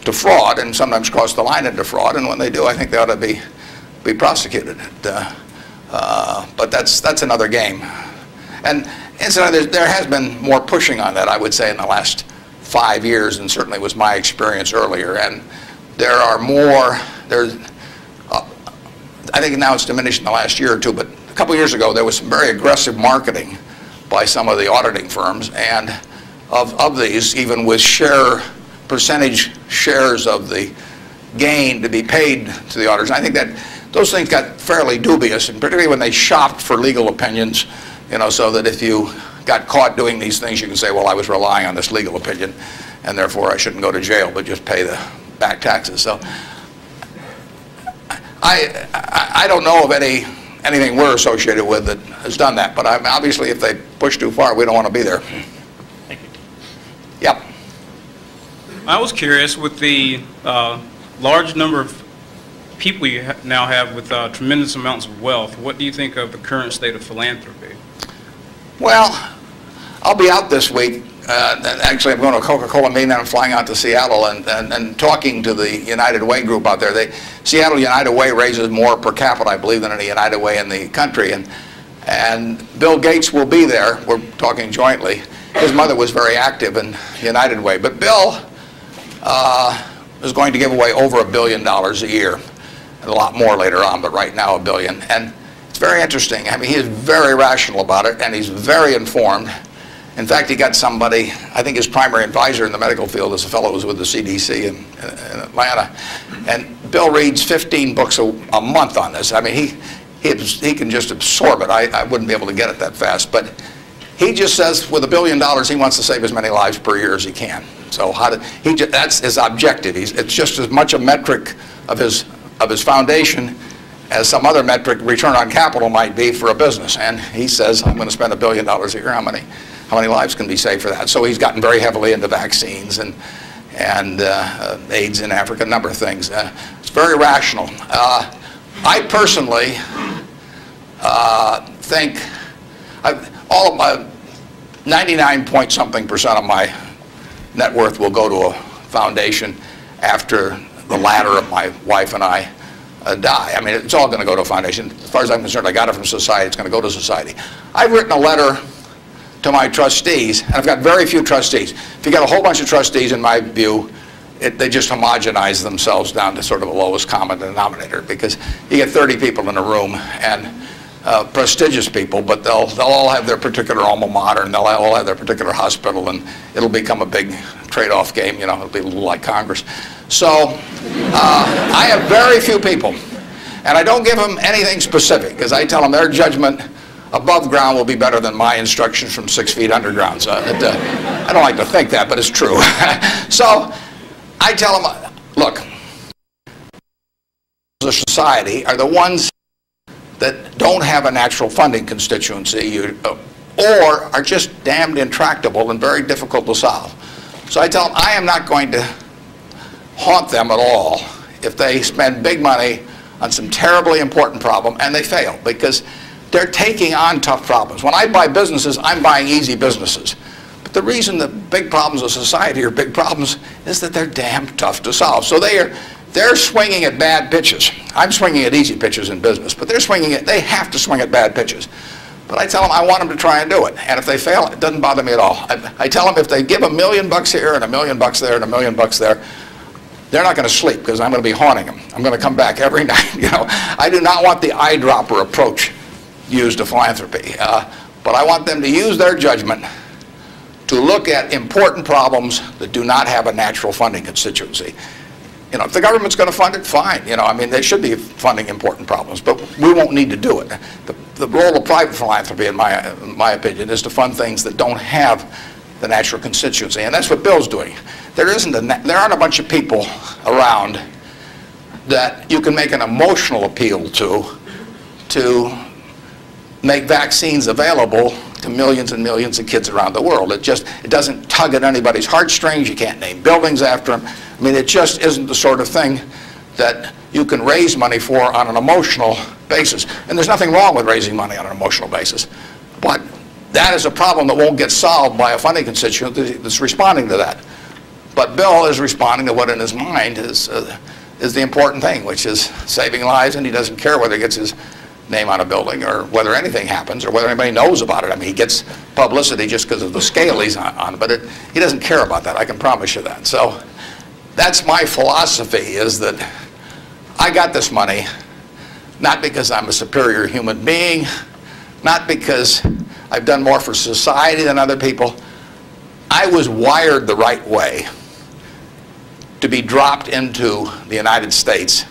[SPEAKER 2] to fraud and sometimes cross the line into fraud, and when they do, I think they ought to be prosecuted. But that's another game. And incidentally, there has been more pushing on that, I would say, in the last 5 years, and certainly was my experience earlier. And there are more, I think now it's diminished in the last year or two, but a couple years ago there was some very aggressive marketing by some of the auditing firms, and of these, even with percentage shares of the gain to be paid to the auditors. And I think that those things got fairly dubious, and particularly when they shopped for legal opinions, so that if you got caught doing these things, you can say, well, I was relying on this legal opinion, and therefore I shouldn't go to jail, but just pay the back taxes. So I don't know of anything we're associated with that has done that, but obviously if they push too far, we don't want to be there.
[SPEAKER 3] Thank you.
[SPEAKER 2] Yep.
[SPEAKER 8] I was curious, with the large number of people you now have with tremendous amounts of wealth, what do you think of the current state of philanthropy? Well,
[SPEAKER 2] I'll be out this week. Actually, I'm going to a Coca-Cola meeting, and I'm flying out to Seattle and talking to the United Way group out there. Seattle United Way raises more per capita, I believe, than any United Way in the country. And Bill Gates will be there. We're talking jointly. His mother was very active in United Way. But Bill is going to give away over $1 billion a year. And a lot more later on, but right now $1 billion. And it's very interesting. I mean, he is very rational about it, and he's very informed. In fact, he got somebody, I think his primary advisor in the medical field is a fellow who was with the CDC in Atlanta. And Bill reads 15 books a month on this. I mean, he can just absorb it. I wouldn't be able to get it that fast. But he just says with $1 billion, he wants to save as many lives per year as he can. So that's his objective. It's just as much a metric of his foundation as some other metric, return on capital, might be for a business. And he says, I'm going to spend $1 billion a year. How many lives can be saved for that? So he's gotten very heavily into vaccines and AIDS in Africa, a number of things. It's very rational. I personally think all of my 99-point-something% of my net worth will go to a foundation after the latter of my wife and I die. I mean, it's all going to go to a foundation. As far as I'm concerned, I got it from society. It's going to go to society. I've written a letter to my trustees, and I've got very few trustees. If you got a whole bunch of trustees, in my view, they just homogenize themselves down to sort of a lowest common denominator, because you get 30 people in a room, and prestigious people, but they'll all have their particular alma mater, and they'll all have their particular hospital, and it'll become a big trade-off game. It'll be a little like Congress. So I have very few people, and I don't give them anything specific, because I tell them their judgment above ground will be better than my instructions from 6 feet underground. So I don't like to think that, but it's true. So I tell them, look, the society are the ones that don't have a natural funding constituency or are just damned intractable and very difficult to solve. So I tell them I am not going to haunt them at all if they spend big money on some terribly important problem and they fail, because they're taking on tough problems. When I buy businesses, I'm buying easy businesses. But the reason the big problems of society are big problems is that they're damn tough to solve. So they're swinging at bad pitches. I'm swinging at easy pitches in business, but they have to swing at bad pitches. But I tell them I want them to try and do it. And if they fail, it doesn't bother me at all. I tell them if they give $1 million here and $1 million there and $1 million there, they're not going to sleep, because I'm going to be haunting them. I'm going to come back every night. I do not want the eyedropper approach used to philanthropy. But I want them to use their judgment to look at important problems that do not have a natural funding constituency. If the government's going to fund it, fine. I mean, they should be funding important problems, but we won't need to do it. The role of private philanthropy, in my opinion, is to fund things that don't have the natural constituency, and that's what Bill's doing. There aren't a bunch of people around that you can make an emotional appeal to make vaccines available to millions and millions of kids around the world. It doesn't tug at anybody's heartstrings. You can't name buildings after them. I mean, it just isn't the sort of thing that you can raise money for on an emotional basis. And there's nothing wrong with raising money on an emotional basis. But that is a problem that won't get solved by a funding constituent that's responding to that. But Bill is responding to what in his mind is the important thing, which is saving lives, and he doesn't care whether he gets his name on a building or whether anything happens or whether anybody knows about it. I mean, he gets publicity just because of the scale he's on, but he doesn't care about that. I can promise you that. So that's my philosophy, is that I got this money not because I'm a superior human being, not because I've done more for society than other people. I was wired the right way to be dropped into the United States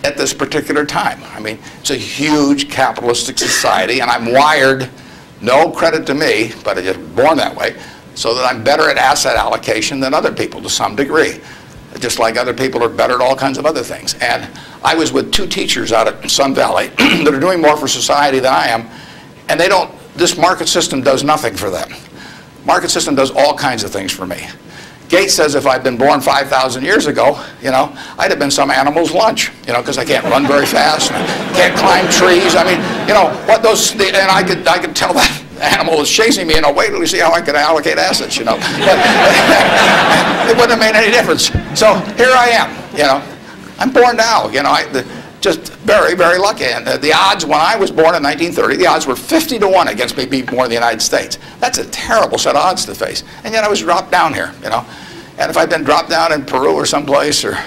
[SPEAKER 2] at this particular time. I mean, it's a huge capitalistic society, and I'm wired, no credit to me, but I just born that way, so that I'm better at asset allocation than other people to some degree. Just like other people are better at all kinds of other things. And I was with 2 teachers out at Sun Valley that are doing more for society than I am, and they don't, this market system does nothing for them. Market system does all kinds of things for me. Gates says if I'd been born 5,000 years ago, you know, I'd have been some animal's lunch, you know, because I can't run very fast, can't climb trees. I mean, you know, what those, and I could tell that animal is chasing me, and I'll wait till we see how I can allocate assets, you know. But it wouldn't have made any difference. So here I am, you know. I'm born now, you know. Just very, very lucky. And the odds when I was born in 1930, the odds were 50 to 1 against me being born in the United States. That's a terrible set of odds to face. And yet I was dropped down here, you know. And if I'd been dropped down in Peru or someplace or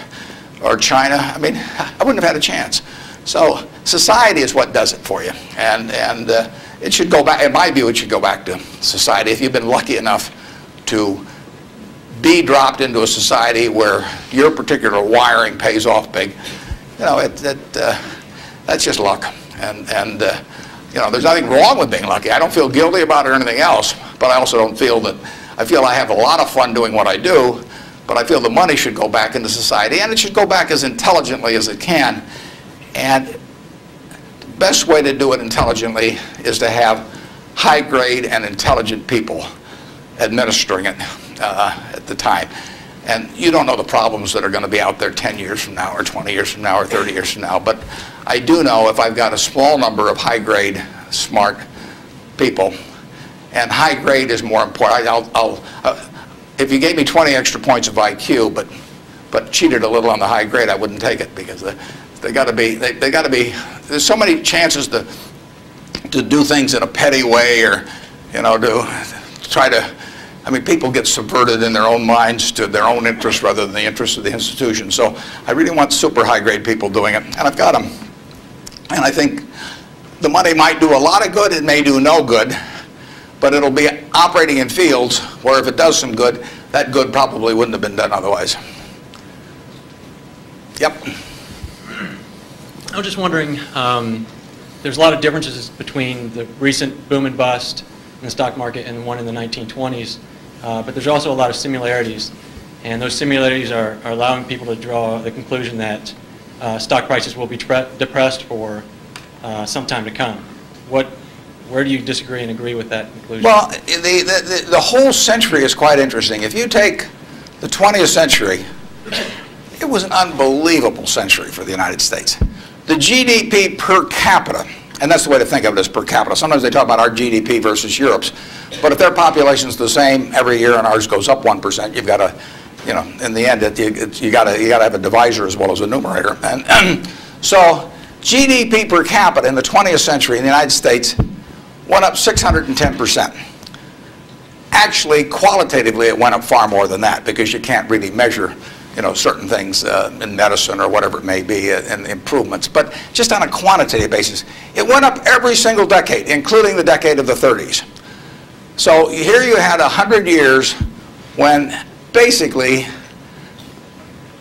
[SPEAKER 2] China, I mean, I wouldn't have had a chance. So society is what does it for you. And it should go back, in my view, it should go back to society. If you've been lucky enough to be dropped into a society where your particular wiring pays off big, you know, that's just luck. And you know, there's nothing wrong with being lucky. I don't feel guilty about it or anything else, but I also don't feel that, I feel I have a lot of fun doing what I do, but I feel the money should go back into society, and it should go back as intelligently as it can. And the best way to do it intelligently is to have high-grade and intelligent people administering it at the time. And you don't know the problems that are going to be out there 10 years from now or 20 years from now or 30 years from now. But I do know if I've got a small number of high-grade, smart people, and high-grade is more important. If you gave me 20 extra points of IQ but cheated a little on the high grade, I wouldn't take it, because they got to be, there's so many chances to do things in a petty way, or, you know, to try to, I mean, people get subverted in their own minds to their own interests rather than the interests of the institution. So I really want super high-grade people doing it, and I've got them. And I think the money might do a lot of good, it may do no good, but it'll be operating in fields where if it does some good, that good probably wouldn't have been done otherwise. Yep.
[SPEAKER 9] I was just wondering, there's a lot of differences between the recent boom and bust in the stock market and the one in the 1920s. But there's also a lot of similarities, and those similarities are allowing people to draw the conclusion that stock prices will be depressed for some time to come. Where do you disagree and agree with that conclusion?
[SPEAKER 2] Well, the whole century is quite interesting. If you take the 20th century, it was an unbelievable century for the United States. The GDP per capita, and that's the way to think of it, as per capita. Sometimes they talk about our GDP versus Europe's. But if their population's the same every year and ours goes up 1%, you've got to, you know, in the end, you got to have a divisor as well as a numerator. And so GDP per capita in the 20th century in the United States went up 610%. Actually, qualitatively, it went up far more than that, because you can't really measure, you know, certain things in medicine or whatever it may be, and improvements. But just on a quantitative basis, it went up every single decade, including the decade of the 30s. So here you had 100 years when basically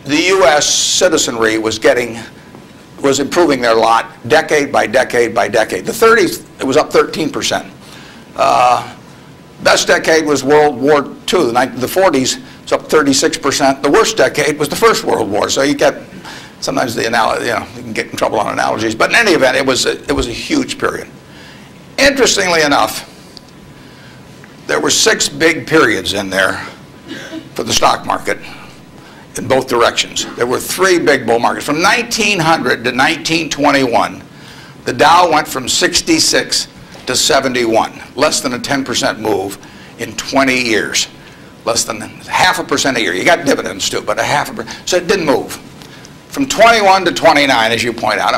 [SPEAKER 2] the U.S. citizenry was improving their lot decade by decade by decade. The 30s, it was up 13%. Best decade was World War II. The 40s, it's up 36%. The worst decade was the First World War. So you get, sometimes the analogy, you know, you can get in trouble on analogies. But in any event, it was a huge period. Interestingly enough, there were 6 big periods in there for the stock market in both directions. There were 3 big bull markets. From 1900 to 1921, the Dow went from 66 to 71, less than a 10% move in 20 years. less than 0.5% a year. You got dividends too, but 0.5%. So it didn't move. From 21 to 29, as you point out,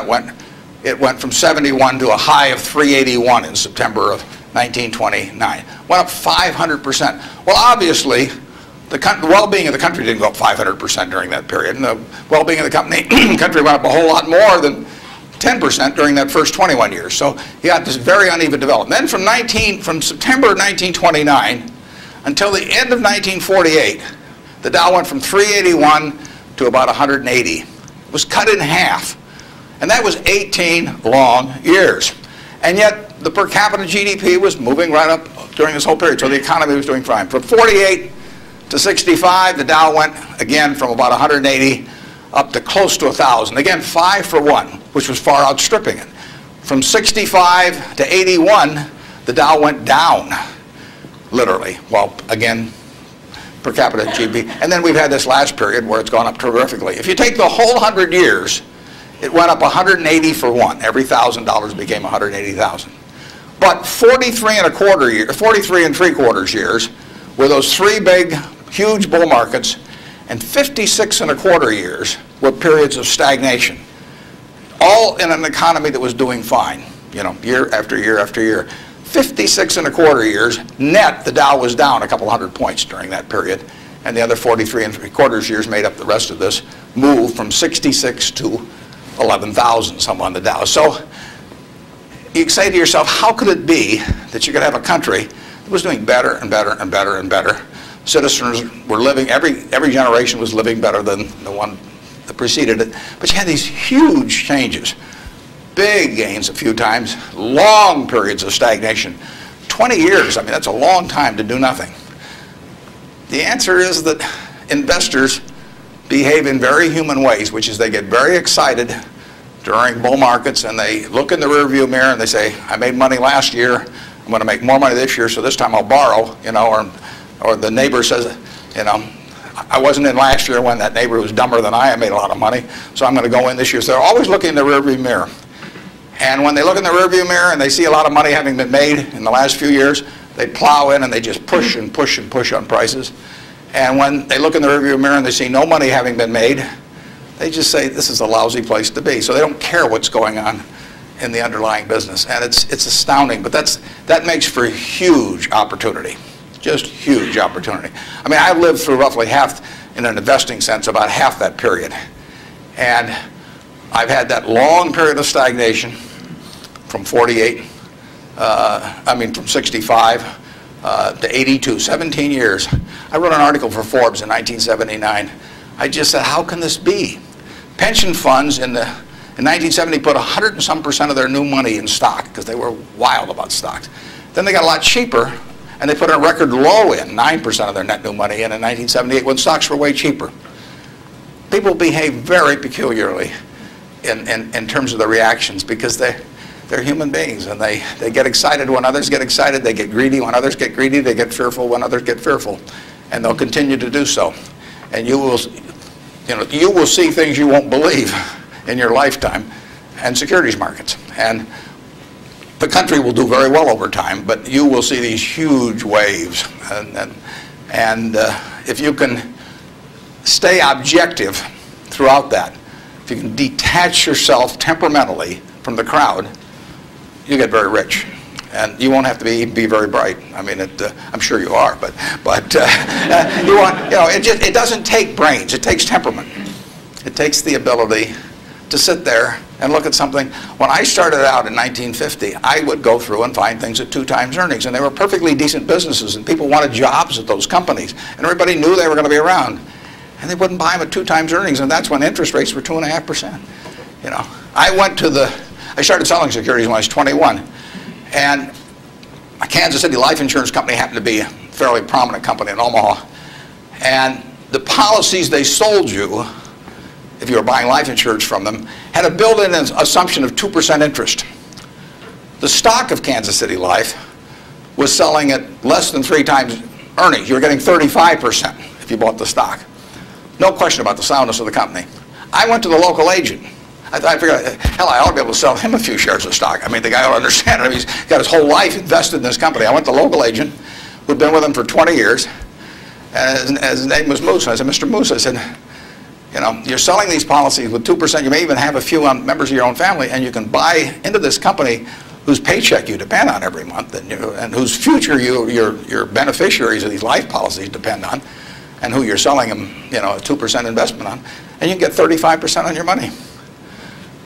[SPEAKER 2] it went from 71 to a high of 381 in September of 1929. Went up 500%. Well, obviously, the well-being of the country didn't go up 500% during that period, and the well-being of the country went up a whole lot more than 10% during that first 21 years. So you got this very uneven development. Then from September 1929 until the end of 1948, the Dow went from 381 to about 180. It was cut in half. And that was 18 long years. And yet the per capita GDP was moving right up during this whole period. So the economy was doing fine. From 48 to 65, the Dow went again from about 180 up to close to 1,000. Again, 5 for 1, which was far outstripping it. From 65 to 81, the Dow went down, literally. While again, per capita GDP. And then we've had this last period where it's gone up terrifically. If you take the whole 100 years, it went up 180 for 1. Every $1,000 became 180,000. But 43 and 3/4 years were those 3 big, huge bull markets, and 56 and 1/4 years were periods of stagnation. All in an economy that was doing fine, you know, year after year after year. 56 and 1/4 years, net, the Dow was down a couple hundred points during that period, and the other 43 and 3/4 years made up the rest of this move from 66 to 11,000 some on the Dow. So you say to yourself, how could it be that you could have a country that was doing better and better and better and better? Citizens were living, every generation was living better than the one that preceded it. But you had these huge changes, big gains a few times, long periods of stagnation. 20 years, I mean, that's a long time to do nothing. The answer is that investors behave in very human ways, which is they get very excited during bull markets and they look in the rearview mirror and they say, I made money last year, I'm going to make more money this year, so this time I'll borrow, you know, or the neighbor says, you know, I wasn't in last year when that neighbor was dumber than I made a lot of money, so I'm going to go in this year. So they're always looking in the rearview mirror. And when they look in the rearview mirror and they see a lot of money having been made in the last few years, they plow in and they just push and push and push on prices. And when they look in the rearview mirror and they see no money having been made, they just say this is a lousy place to be. So they don't care what's going on in the underlying business. And it's astounding, but that makes for huge opportunity, just huge opportunity. I mean, I've lived through roughly half, in an investing sense, about half that period. And I've had that long period of stagnation from 48, from 65 to 82, 17 years. I wrote an article for Forbes in 1979. I just said, how can this be? Pension funds in 1970 put 100 and some % of their new money in stock because they were wild about stocks. Then they got a lot cheaper and they put a record low in, 9% of their net new money in 1978 when stocks were way cheaper. People behave very peculiarly in terms of the reactions because they're human beings and they get excited when others get excited, they get greedy when others get greedy, they get fearful when others get fearful, and they'll continue to do so. And you will see things you won't believe in your lifetime in securities markets. And the country will do very well over time, but you will see these huge waves. And if you can stay objective throughout that, if you can detach yourself temperamentally from the crowd, you get very rich. And you won't have to be very bright. I mean, I'm sure you are, but it doesn't take brains. It takes temperament. It takes the ability to sit there and look at something. When I started out in 1950, I would go through and find things at 2 times earnings, and they were perfectly decent businesses, and people wanted jobs at those companies, and everybody knew they were going to be around, and they wouldn't buy them at 2 times earnings, and that's when interest rates were 2.5%. You know, I started selling securities when I was 21. And a Kansas City life insurance company happened to be a fairly prominent company in Omaha. And the policies they sold you, if you were buying life insurance from them, had a built-in assumption of 2% interest. The stock of Kansas City Life was selling at less than 3 times earnings. You were getting 35% if you bought the stock. No question about the soundness of the company. I went to the local agent. I figured, hell, I ought to be able to sell him a few shares of stock. I mean, the guy ought to understand it. He's got his whole life invested in this company. I went to the local agent who'd been with him for 20 years, And his name was Moose. And I said, Mr. Moose, I said, you know, you're selling these policies with 2%. You may even have a few members of your own family, and you can buy into this company whose paycheck you depend on every month, and whose future your beneficiaries of these life policies depend on, and who you're selling them, you know, a 2% investment on, and you can get 35% on your money.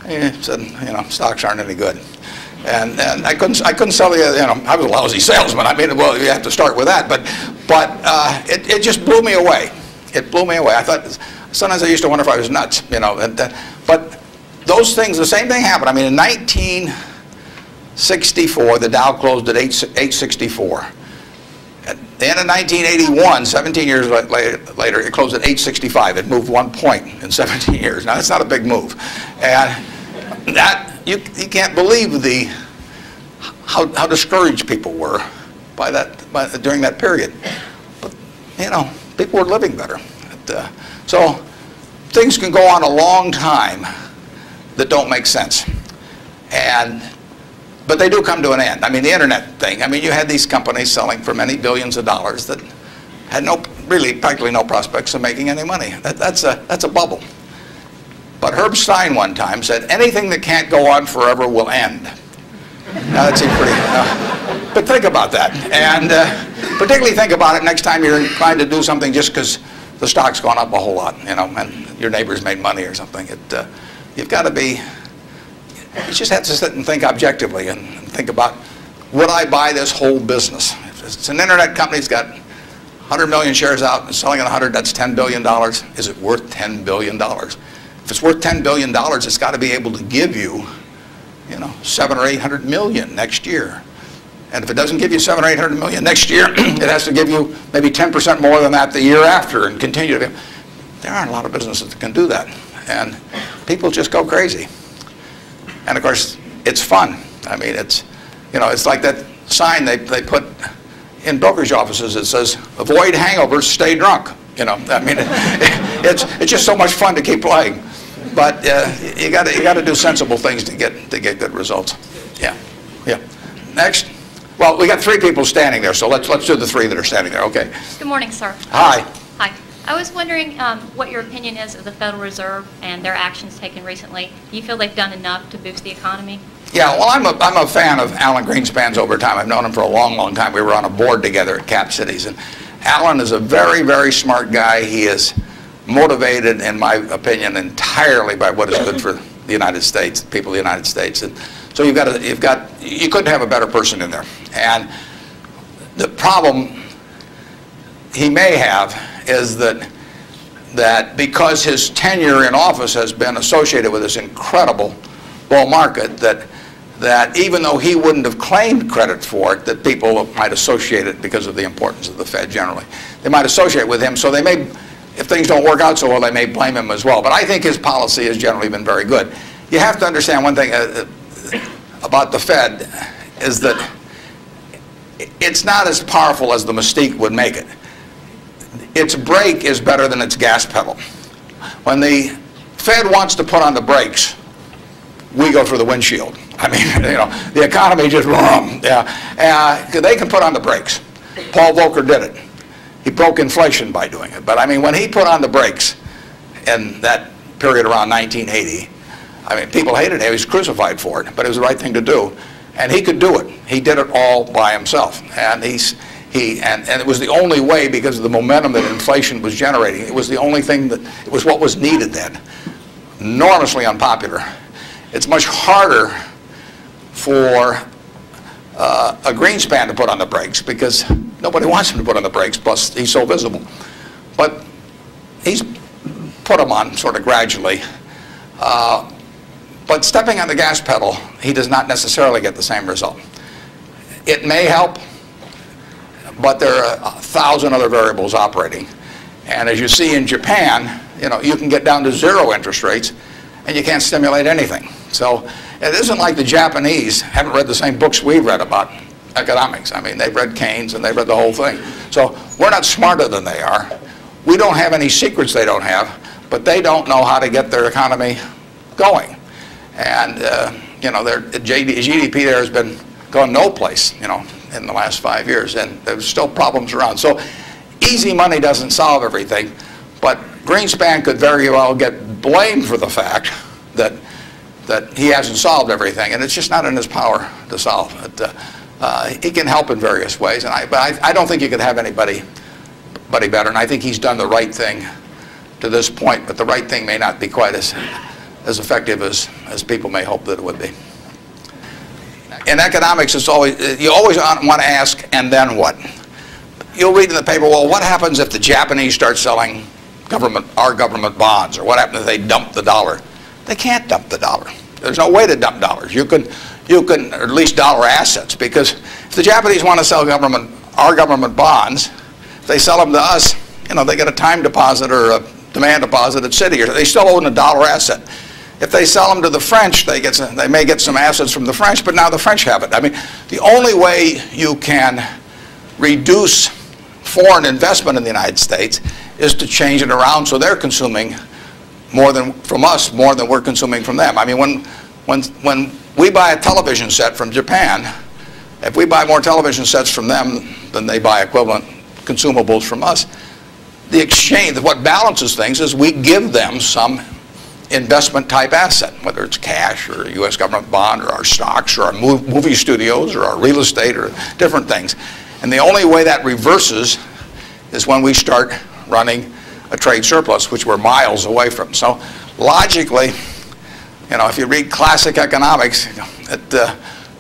[SPEAKER 2] He said, you know, stocks aren't any good. And I couldn't sell you, you know, I was a lousy salesman. I mean, well, you have to start with that, but it just blew me away. It blew me away. I thought, sometimes I used to wonder if I was nuts, you know. But those things, the same thing happened. I mean, in 1964, the Dow closed at 864. At the end of 1981, 17 years later, it closed at 865. It moved 1 point in 17 years. Now, that's not a big move. And that, you can't believe how discouraged people were during that period. But, you know, people were living better. So things can go on a long time that don't make sense. But they do come to an end. I mean, the internet thing, I mean, you had these companies selling for many billions of dollars that had practically no prospects of making any money. That's a bubble. But Herb Stein one time said, anything that can't go on forever will end. Now that seems pretty, but think about that. And particularly think about it next time you're inclined to do something just because the stock's gone up a whole lot, you know, and your neighbor's made money or something. You've got to be, you just have to sit and think objectively and think about, would I buy this whole business? If it's an internet company that's got 100 million shares out and selling at 100, that's $10 billion. Is it worth $10 billion? If it's worth $10 billion, it's got to be able to give you, you know, 700 or 800 million next year. And if it doesn't give you 700 or 800 million next year, it has to give you maybe 10% more than that the year after and continue to. There aren't a lot of businesses that can do that. And people just go crazy. And of course, it's fun. I mean, it's, you know, it's like that sign they put in brokerage offices that says, avoid hangovers, stay drunk. You know, I mean, it's just so much fun to keep playing. But you got to do sensible things to get good results. Yeah. Next. Well, we got 3 people standing there, so let's do the 3 that are standing there. Okay.
[SPEAKER 10] Good morning, sir.
[SPEAKER 2] Hi.
[SPEAKER 10] Hi. I was wondering what your opinion is of the Federal Reserve and their actions taken recently. Do you feel they've done enough to boost the economy?
[SPEAKER 2] Yeah, well, I'm a fan of Alan Greenspan's over time. I've known him for a long, long time. We were on a board together at Cap Cities, and Alan is a very, very smart guy. He is motivated, in my opinion, entirely by what is good for the United States, people of the United States. And so you couldn't have a better person in there. And the problem he may have is that because his tenure in office has been associated with this incredible bull market, that even though he wouldn't have claimed credit for it, that people might associate it because of the importance of the Fed generally. They might associate with him, so they may, if things don't work out so well, they may blame him as well. But I think his policy has generally been very good. You have to understand one thing about the Fed is that it's not as powerful as the mystique would make it. Its brake is better than its gas pedal. When the Fed wants to put on the brakes, we go through the windshield. I mean, you know, the economy just, they can put on the brakes. Paul Volcker did it. He broke inflation by doing it. But I mean, when he put on the brakes in that period around 1980, I mean, people hated him. He was crucified for it, but it was the right thing to do. And he could do it. He did it all by himself. And and it was the only way, because of the momentum that inflation was generating. It was the only thing it was what was needed then. Enormously unpopular. It's much harder for a Greenspan to put on the brakes because nobody wants him to put on the brakes, plus he's so visible. But he's put them on sort of gradually. But stepping on the gas pedal, he does not necessarily get the same result. It may help, but there are 1,000 other variables operating. And as you see in Japan, you know, you can get down to 0 interest rates and you can't stimulate anything. So it isn't like the Japanese haven't read the same books we've read about economics. I mean, they've read Keynes and they've read the whole thing. So we're not smarter than they are. We don't have any secrets they don't have, but they don't know how to get their economy going. And, you know, their GDP there has been gone no place, you know, in the last 5 years, and there's still problems around. So easy money doesn't solve everything, but Greenspan could very well get blamed for the fact that he hasn't solved everything, and it's just not in his power to solve it. He can help in various ways, but I don't think you could have anybody better, and I think he's done the right thing to this point, but the right thing may not be quite as effective as people may hope that it would be. In economics, you always want to ask, and then what? You'll read in the paper, well, what happens if the Japanese start selling our government bonds, or what happens if they dump the dollar? They can't dump the dollar. There's no way to dump dollars. You can, or at least dollar assets, because if the Japanese want to sell our government bonds, if they sell them to us, they get a time deposit or a demand deposit at Citi, or they still own a dollar asset. If they sell them to the French, they may get some assets from the French, but now the French have it. I mean, the only way you can reduce foreign investment in the United States is to change it around so they're consuming from us more than we're consuming from them. I mean, when we buy a television set from Japan, if we buy more television sets from them than they buy equivalent consumables from us, the exchange, what balances things is we give them some investment type asset, whether it's cash or a U.S. government bond or our stocks or our movie studios or our real estate or different things. And the only way that reverses is when we start running a trade surplus, which we're miles away from. So logically, if you read classic economics,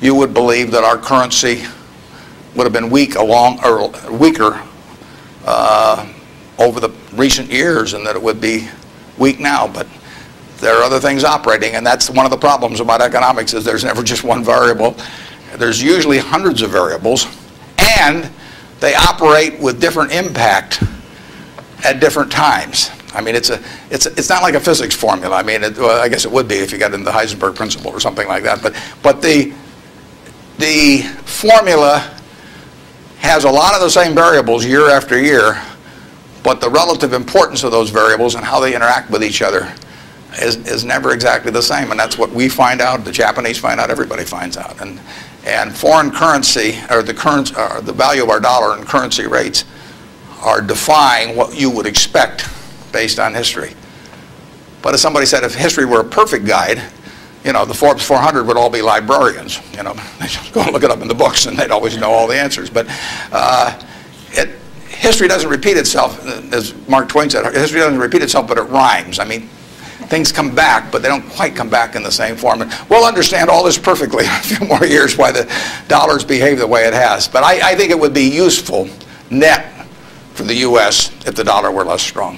[SPEAKER 2] you would believe that our currency would have been weaker over the recent years, and that it would be weak now. But there are other things operating, and that's one of the problems about economics, is there's never just one variable. There's usually hundreds of variables, and they operate with different impact at different times. I mean, it's not like a physics formula. I mean, well, I guess it would be if you got into the Heisenberg principle or something like that. But the formula has a lot of the same variables year after year, but the relative importance of those variables and how they interact with each other is never exactly the same. And that's what we find out, the Japanese find out, everybody finds out. And foreign currency, or the value of our dollar and currency rates, are defying what you would expect based on history. But as somebody said, if history were a perfect guide, the Forbes 400 would all be librarians. They just go and look it up in the books, and they'd always know all the answers. But history doesn't repeat itself, as Mark Twain said. History doesn't repeat itself, but it rhymes. I mean, things come back, but they don't quite come back in the same form. And we'll understand all this perfectly in a few more years, why the dollar's behaved the way it has. But I think it would be useful net for the U.S. if the dollar were less strong.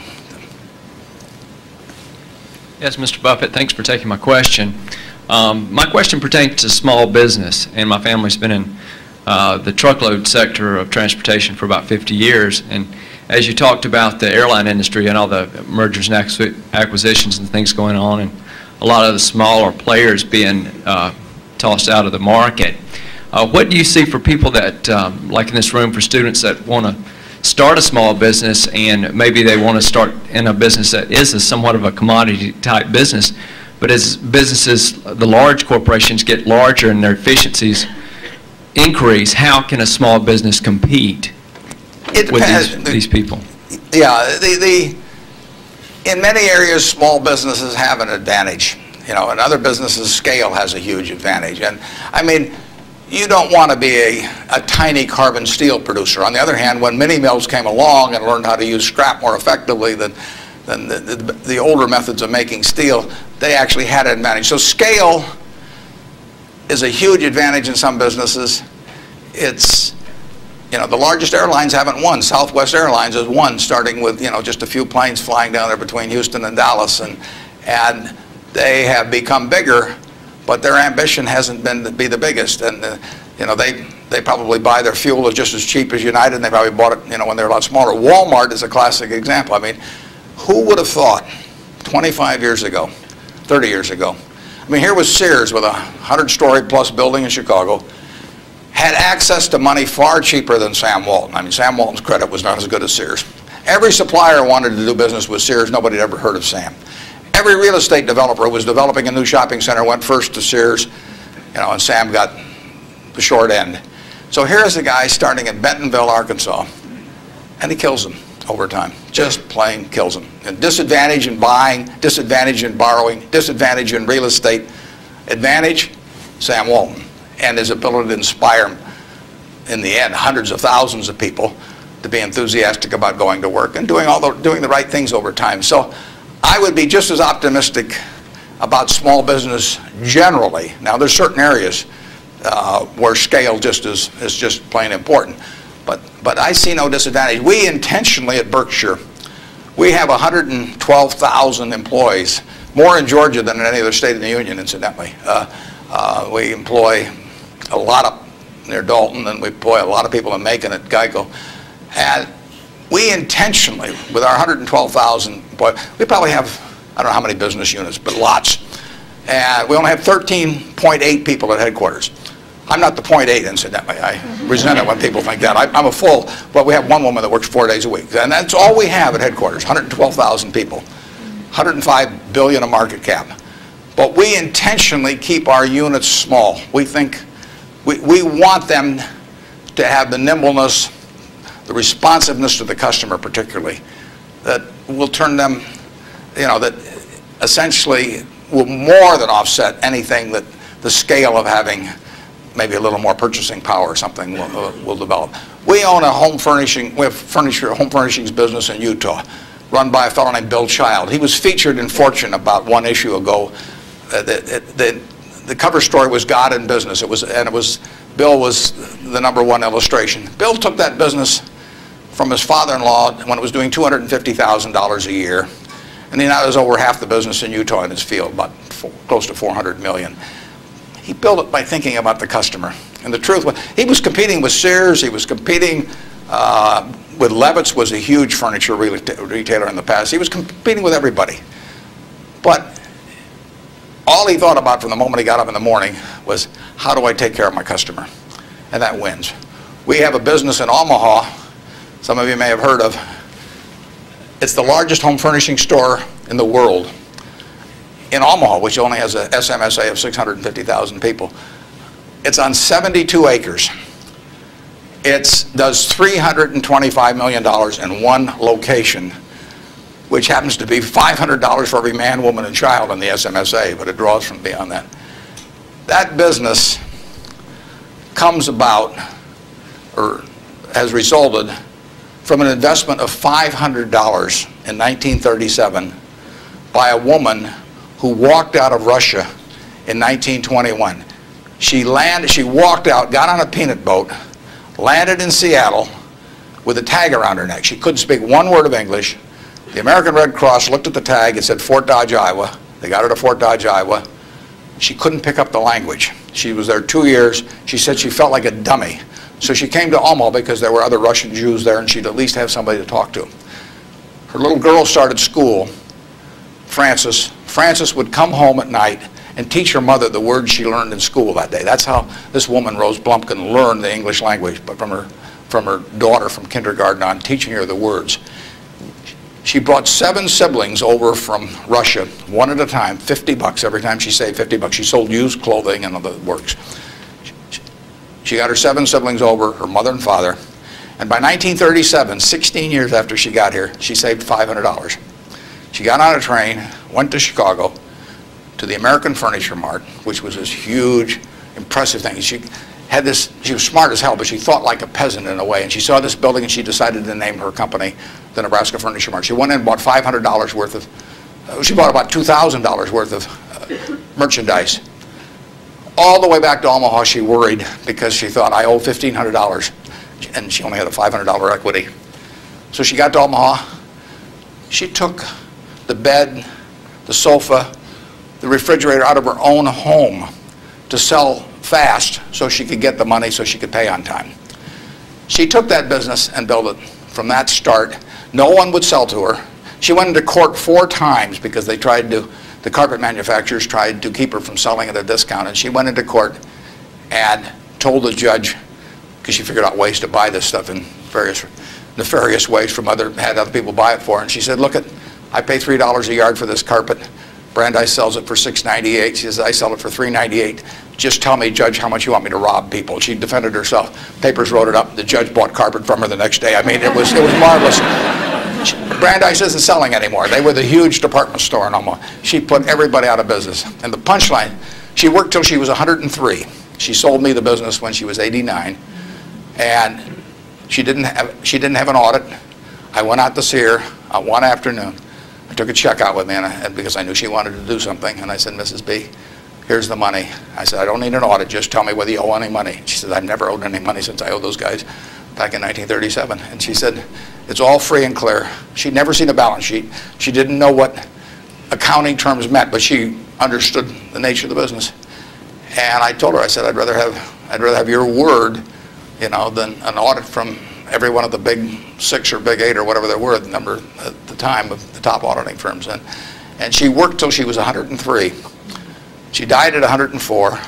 [SPEAKER 11] Yes, Mr. Buffett, thanks for taking my question. My question pertains to small business, and my family's been in the truckload sector of transportation for about 50 years. And as you talked about the airline industry and all the mergers and acquisitions and things going on, and a lot of the smaller players being tossed out of the market, what do you see for people that, like in this room, for students that want to start a small business, and maybe they want to start in a business that is somewhat of a commodity type business, but as businesses, the large corporations get larger and their efficiencies increase, how can a small business compete with these people?
[SPEAKER 2] Yeah, in many areas, small businesses have an advantage. In other businesses, scale has a huge advantage. And I mean, you don't want to be a tiny carbon steel producer. On the other hand, when mini mills came along and learned how to use scrap more effectively than the older methods of making steel, they actually had an advantage. So scale is a huge advantage in some businesses. It's, the largest airlines haven't won. Southwest Airlines has won, starting with, just a few planes flying down there between Houston and Dallas. And they have become bigger, but their ambition hasn't been to be the biggest. And they probably buy their fuel just as cheap as United, and they probably bought it when they're a lot smaller. Walmart is a classic example. I mean, who would have thought 25 years ago, 30 years ago? I mean, here was Sears with a 100-story plus building in Chicago, had access to money far cheaper than Sam Walton. I mean, Sam Walton's credit was not as good as Sears. Every supplier wanted to do business with Sears. Nobody had ever heard of Sam. Every real estate developer who was developing a new shopping center went first to Sears, and Sam got the short end. So here's a guy starting in Bentonville, Arkansas, and he kills them over time. Just plain kills them. And disadvantage in buying, disadvantage in borrowing, disadvantage in real estate. Advantage, Sam Walton, and his ability to inspire, in the end, hundreds of thousands of people to be enthusiastic about going to work and doing the right things over time. So I would be just as optimistic about small business generally. Now, there's certain areas where scale is just plain important. But I see no disadvantage. We intentionally at Berkshire, we have 112,000 employees, more in Georgia than in any other state in the union, incidentally. We employ a lot up near Dalton, and we employ a lot of people in Macon at Geico. And we intentionally, with our 112,000 employees, we probably have, I don't know how many business units, but lots. And we only have 13.8 people at headquarters. I'm not the 0.8, incidentally. I resent it when people think that. I'm a full, but we have one woman that works 4 days a week. And that's all we have at headquarters, 112,000 people, 105 billion a market cap. But we intentionally keep our units small. We think, we want them to have the nimbleness, the responsiveness to the customer particularly, that will turn them, that essentially will more than offset anything that the scale of having maybe a little more purchasing power or something will develop. We own a home furnishings business in Utah, run by a fellow named Bill Child. He was featured in Fortune about one issue ago. The cover story was God in Business. Bill was the #1 illustration. Bill took that business from his father-in-law when it was doing $250,000 a year, and he now has over half the business in Utah in his field, about close to $400 million. He built it by thinking about the customer. And the truth was, he was competing with Sears, he was competing with Levitt's, was a huge furniture retailer in the past. He was competing with everybody. But all he thought about from the moment he got up in the morning was, how do I take care of my customer? And that wins. We have a business in Omaha, some of you may have heard of. It's the largest home furnishing store in the world. In Omaha, which only has a SMSA of 650,000 people. It's on 72 acres. It does $325 million in one location, which happens to be $500 for every man, woman, and child in the SMSA, but it draws from beyond that. That business comes about, or has resulted from an investment of $500 in 1937 by a woman who walked out of Russia in 1921. She walked out, got on a peanut boat, landed in Seattle with a tag around her neck. She couldn't speak one word of English. The American Red Cross looked at the tag. It said Fort Dodge, Iowa. They got her to Fort Dodge, Iowa. She couldn't pick up the language. She was there 2 years. She said she felt like a dummy. So she came to Omaha because there were other Russian Jews there and she'd at least have somebody to talk to. Her little girl started school, Frances. Frances would come home at night and teach her mother the words she learned in school that day. That's how this woman, Rose Blumpkin, learned the English language, but from her daughter from kindergarten on, teaching her the words. She brought 7 siblings over from Russia, one at a time, $50 every time she saved $50. She sold used clothing and other works. She got her 7 siblings over, her mother and father, and by 1937, 16 years after she got here, she saved $500. She got on a train, went to Chicago, to the American Furniture Mart, which was this huge, impressive thing. She was smart as hell, but she thought like a peasant in a way, and she saw this building and she decided to name her company the Nebraska Furniture Mart. She went in and bought $500 worth of, she bought about $2,000 worth of merchandise. All the way back to Omaha, she worried because she thought, I owe $1,500, and she only had a $500 equity. So she got to Omaha. She took the bed, the sofa, the refrigerator out of her own home to sell fast so she could get the money so she could pay on time. She took that business and built it from that start. No one would sell to her. She went into court 4 times because they tried to, the carpet manufacturers tried to keep her from selling at a discount, and she went into court and told the judge, because she figured out ways to buy this stuff in various nefarious ways from had other people buy it for her, and she said, look, I pay $3 a yard for this carpet. Brandeis sells it for $6.98. She says, I sell it for $3.98. just tell me, Judge, how much you want me to rob people. She defended herself. Papers wrote it up. The judge bought carpet from her the next day. I mean, it was marvelous. Brandeis isn't selling anymore. They were the huge department store in Omaha. She put everybody out of business. And the punchline, she worked till she was 103. She sold me the business when she was 89. And she didn't have an audit. I went out to see her one afternoon. I took a check out with me because I knew she wanted to do something. And I said, Mrs. B, here's the money. I said, I don't need an audit. Just tell me whether you owe any money. She said, I've never owed any money since I owed those guys back in 1937. And she said, it's all free and clear. She'd never seen a balance sheet. She didn't know what accounting terms meant, but she understood the nature of the business. And I told her, I said, I'd rather have your word, you know, than an audit from every one of the big 6 or big 8 or whatever there were, the number at the time of the top auditing firms. And she worked till she was 103. She died at 104.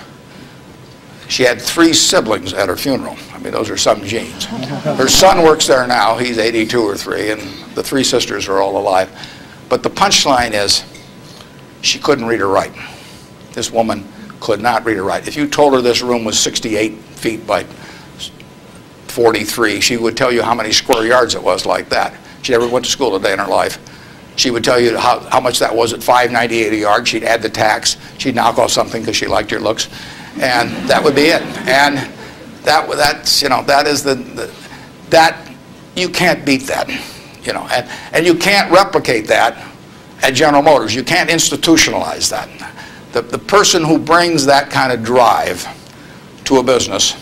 [SPEAKER 2] She had 3 siblings at her funeral. I mean, those are some genes. Her son works there now. He's 82 or 3, and the 3 sisters are all alive. But the punchline is, she couldn't read or write. This woman could not read or write. If you told her this room was 68 feet by 43, she would tell you how many square yards it was like that. She never went to school a day in her life. She would tell you how much that was at $5.98 a yard. She'd add the tax. She'd knock off something because she liked your looks. And that would be it. And that's, you know, that is that you can't beat that, you know, and you can't replicate that at General Motors. You can't institutionalize that. The person who brings that kind of drive to a business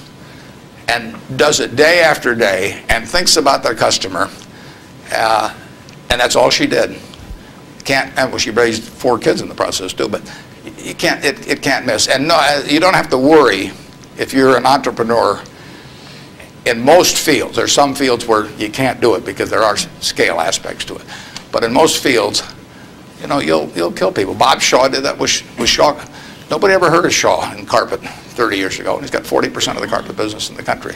[SPEAKER 2] and does it day after day and thinks about their customer, and that's all she did. Well, she raised 4 kids in the process too, but you can't, it can't miss. And no, you don't have to worry if you're an entrepreneur in most fields. There's some fields where you can't do it because there are scale aspects to it. But in most fields, you know, you'll kill people. Bob Shaw did that with Shaw. Nobody ever heard of Shaw in carpet 30 years ago, and he's got 40% of the carpet business in the country.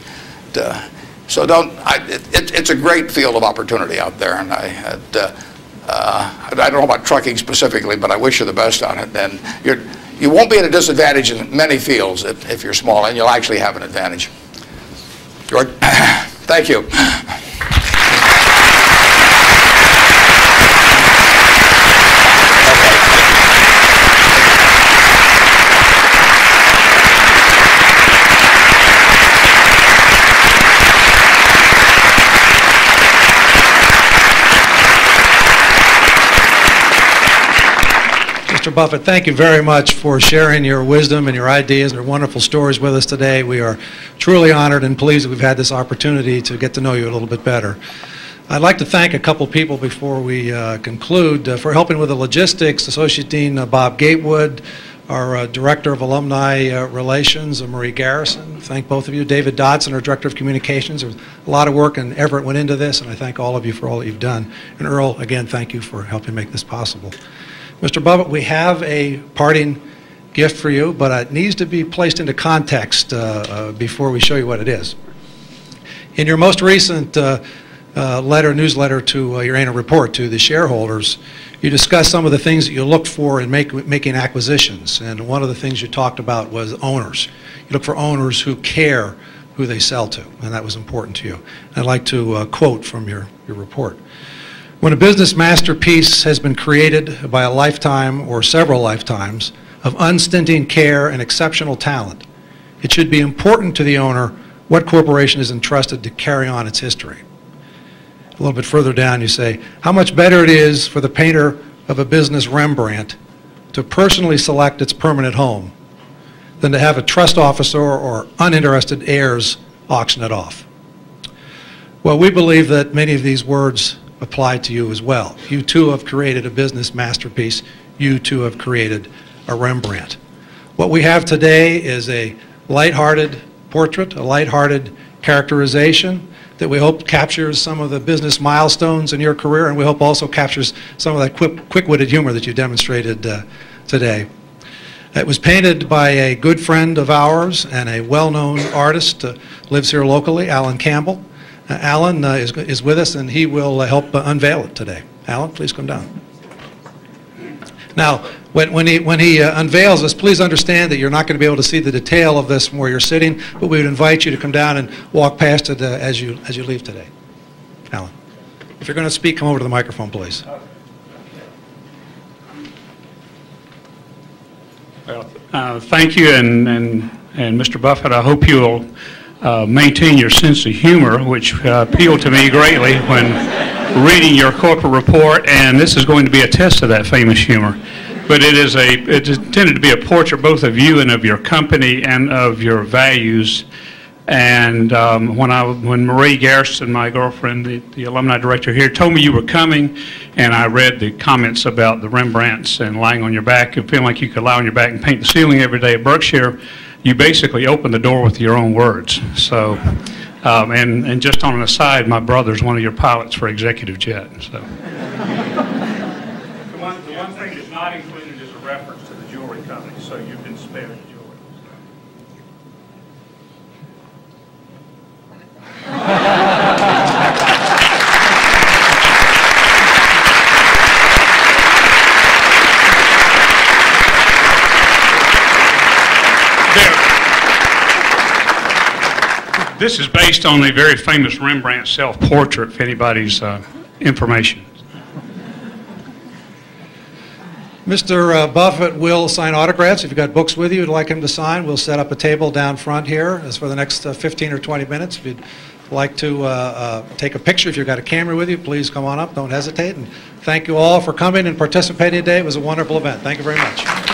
[SPEAKER 2] So it's a great field of opportunity out there, and I don't know about trucking specifically, but I wish you the best on it. And you won't be at a disadvantage in many fields if you're small, and you'll actually have an advantage. George, thank you.
[SPEAKER 1] Mr. Buffett, thank you very much for sharing your wisdom and your ideas and your wonderful stories with us today. We are truly honored and pleased that we've had this opportunity to get to know you a little bit better. I'd like to thank a couple people before we conclude for helping with the logistics. Associate Dean Bob Gatewood, our Director of Alumni Relations, Marie Garrison. Thank both of you. David Dodson, our Director of Communications. There's a lot of work and effort went into this, and I thank all of you for all that you've done. And Earl, again, thank you for helping make this possible. Mr. Buffett, we have a parting gift for you, but it needs to be placed into context before we show you what it is. In your most recent newsletter to your annual report to the shareholders, you discussed some of the things that you look for in making acquisitions, and one of the things you talked about was owners. You look for owners who care who they sell to, and that was important to you. And I'd like to quote from your report. When a business masterpiece has been created by a lifetime or several lifetimes of unstinting care and exceptional talent, it should be important to the owner what corporation is entrusted to carry on its history. A little bit further down you say, how much better it is for the painter of a business Rembrandt to personally select its permanent home than to have a trust officer or uninterested heirs auction it off. Well, we believe that many of these words apply to you as well. You too have created a business masterpiece. You too have created a Rembrandt. What we have today is a lighthearted portrait, a lighthearted characterization that we hope captures some of the business milestones in your career, and we hope also captures some of that quick-witted humor that you demonstrated today. It was painted by a good friend of ours and a well-known artist, lives here locally, Alan Campbell. Alan is with us, and he will help unveil it today. Alan, please come down. Now, when he unveils this, please understand that you're not going to be able to see the detail of this from where you're sitting, but we would invite you to come down and walk past it as you leave today. Alan, if you're going to speak, come over to the microphone, please.
[SPEAKER 12] Well, thank you, and Mr. Buffett, I hope you'll maintain your sense of humor, which appealed to me greatly when reading your corporate report, and this is going to be a test of that famous humor. But it's intended to be a portrait both of you and of your company and of your values. And when Marie Garrison, my girlfriend, the alumni director here, told me you were coming, and I read the comments about the Rembrandts and lying on your back and feeling like you could lie on your back and paint the ceiling every day at Berkshire, you basically opened the door with your own words. So, and just on an aside, my brother's one of your pilots for executive jet. So. The one thing that's not included is a reference to the jewelry company, so you've been spared the jewelry. This is based on a very famous Rembrandt self-portrait, if anybody's information.
[SPEAKER 1] Mr. Buffett will sign autographs. If you've got books with you you'd like him to sign, we'll set up a table down front here as for the next 15 or 20 minutes. If you'd like to take a picture, if you've got a camera with you, please come on up. Don't hesitate. And thank you all for coming and participating today. It was a wonderful event. Thank you very much.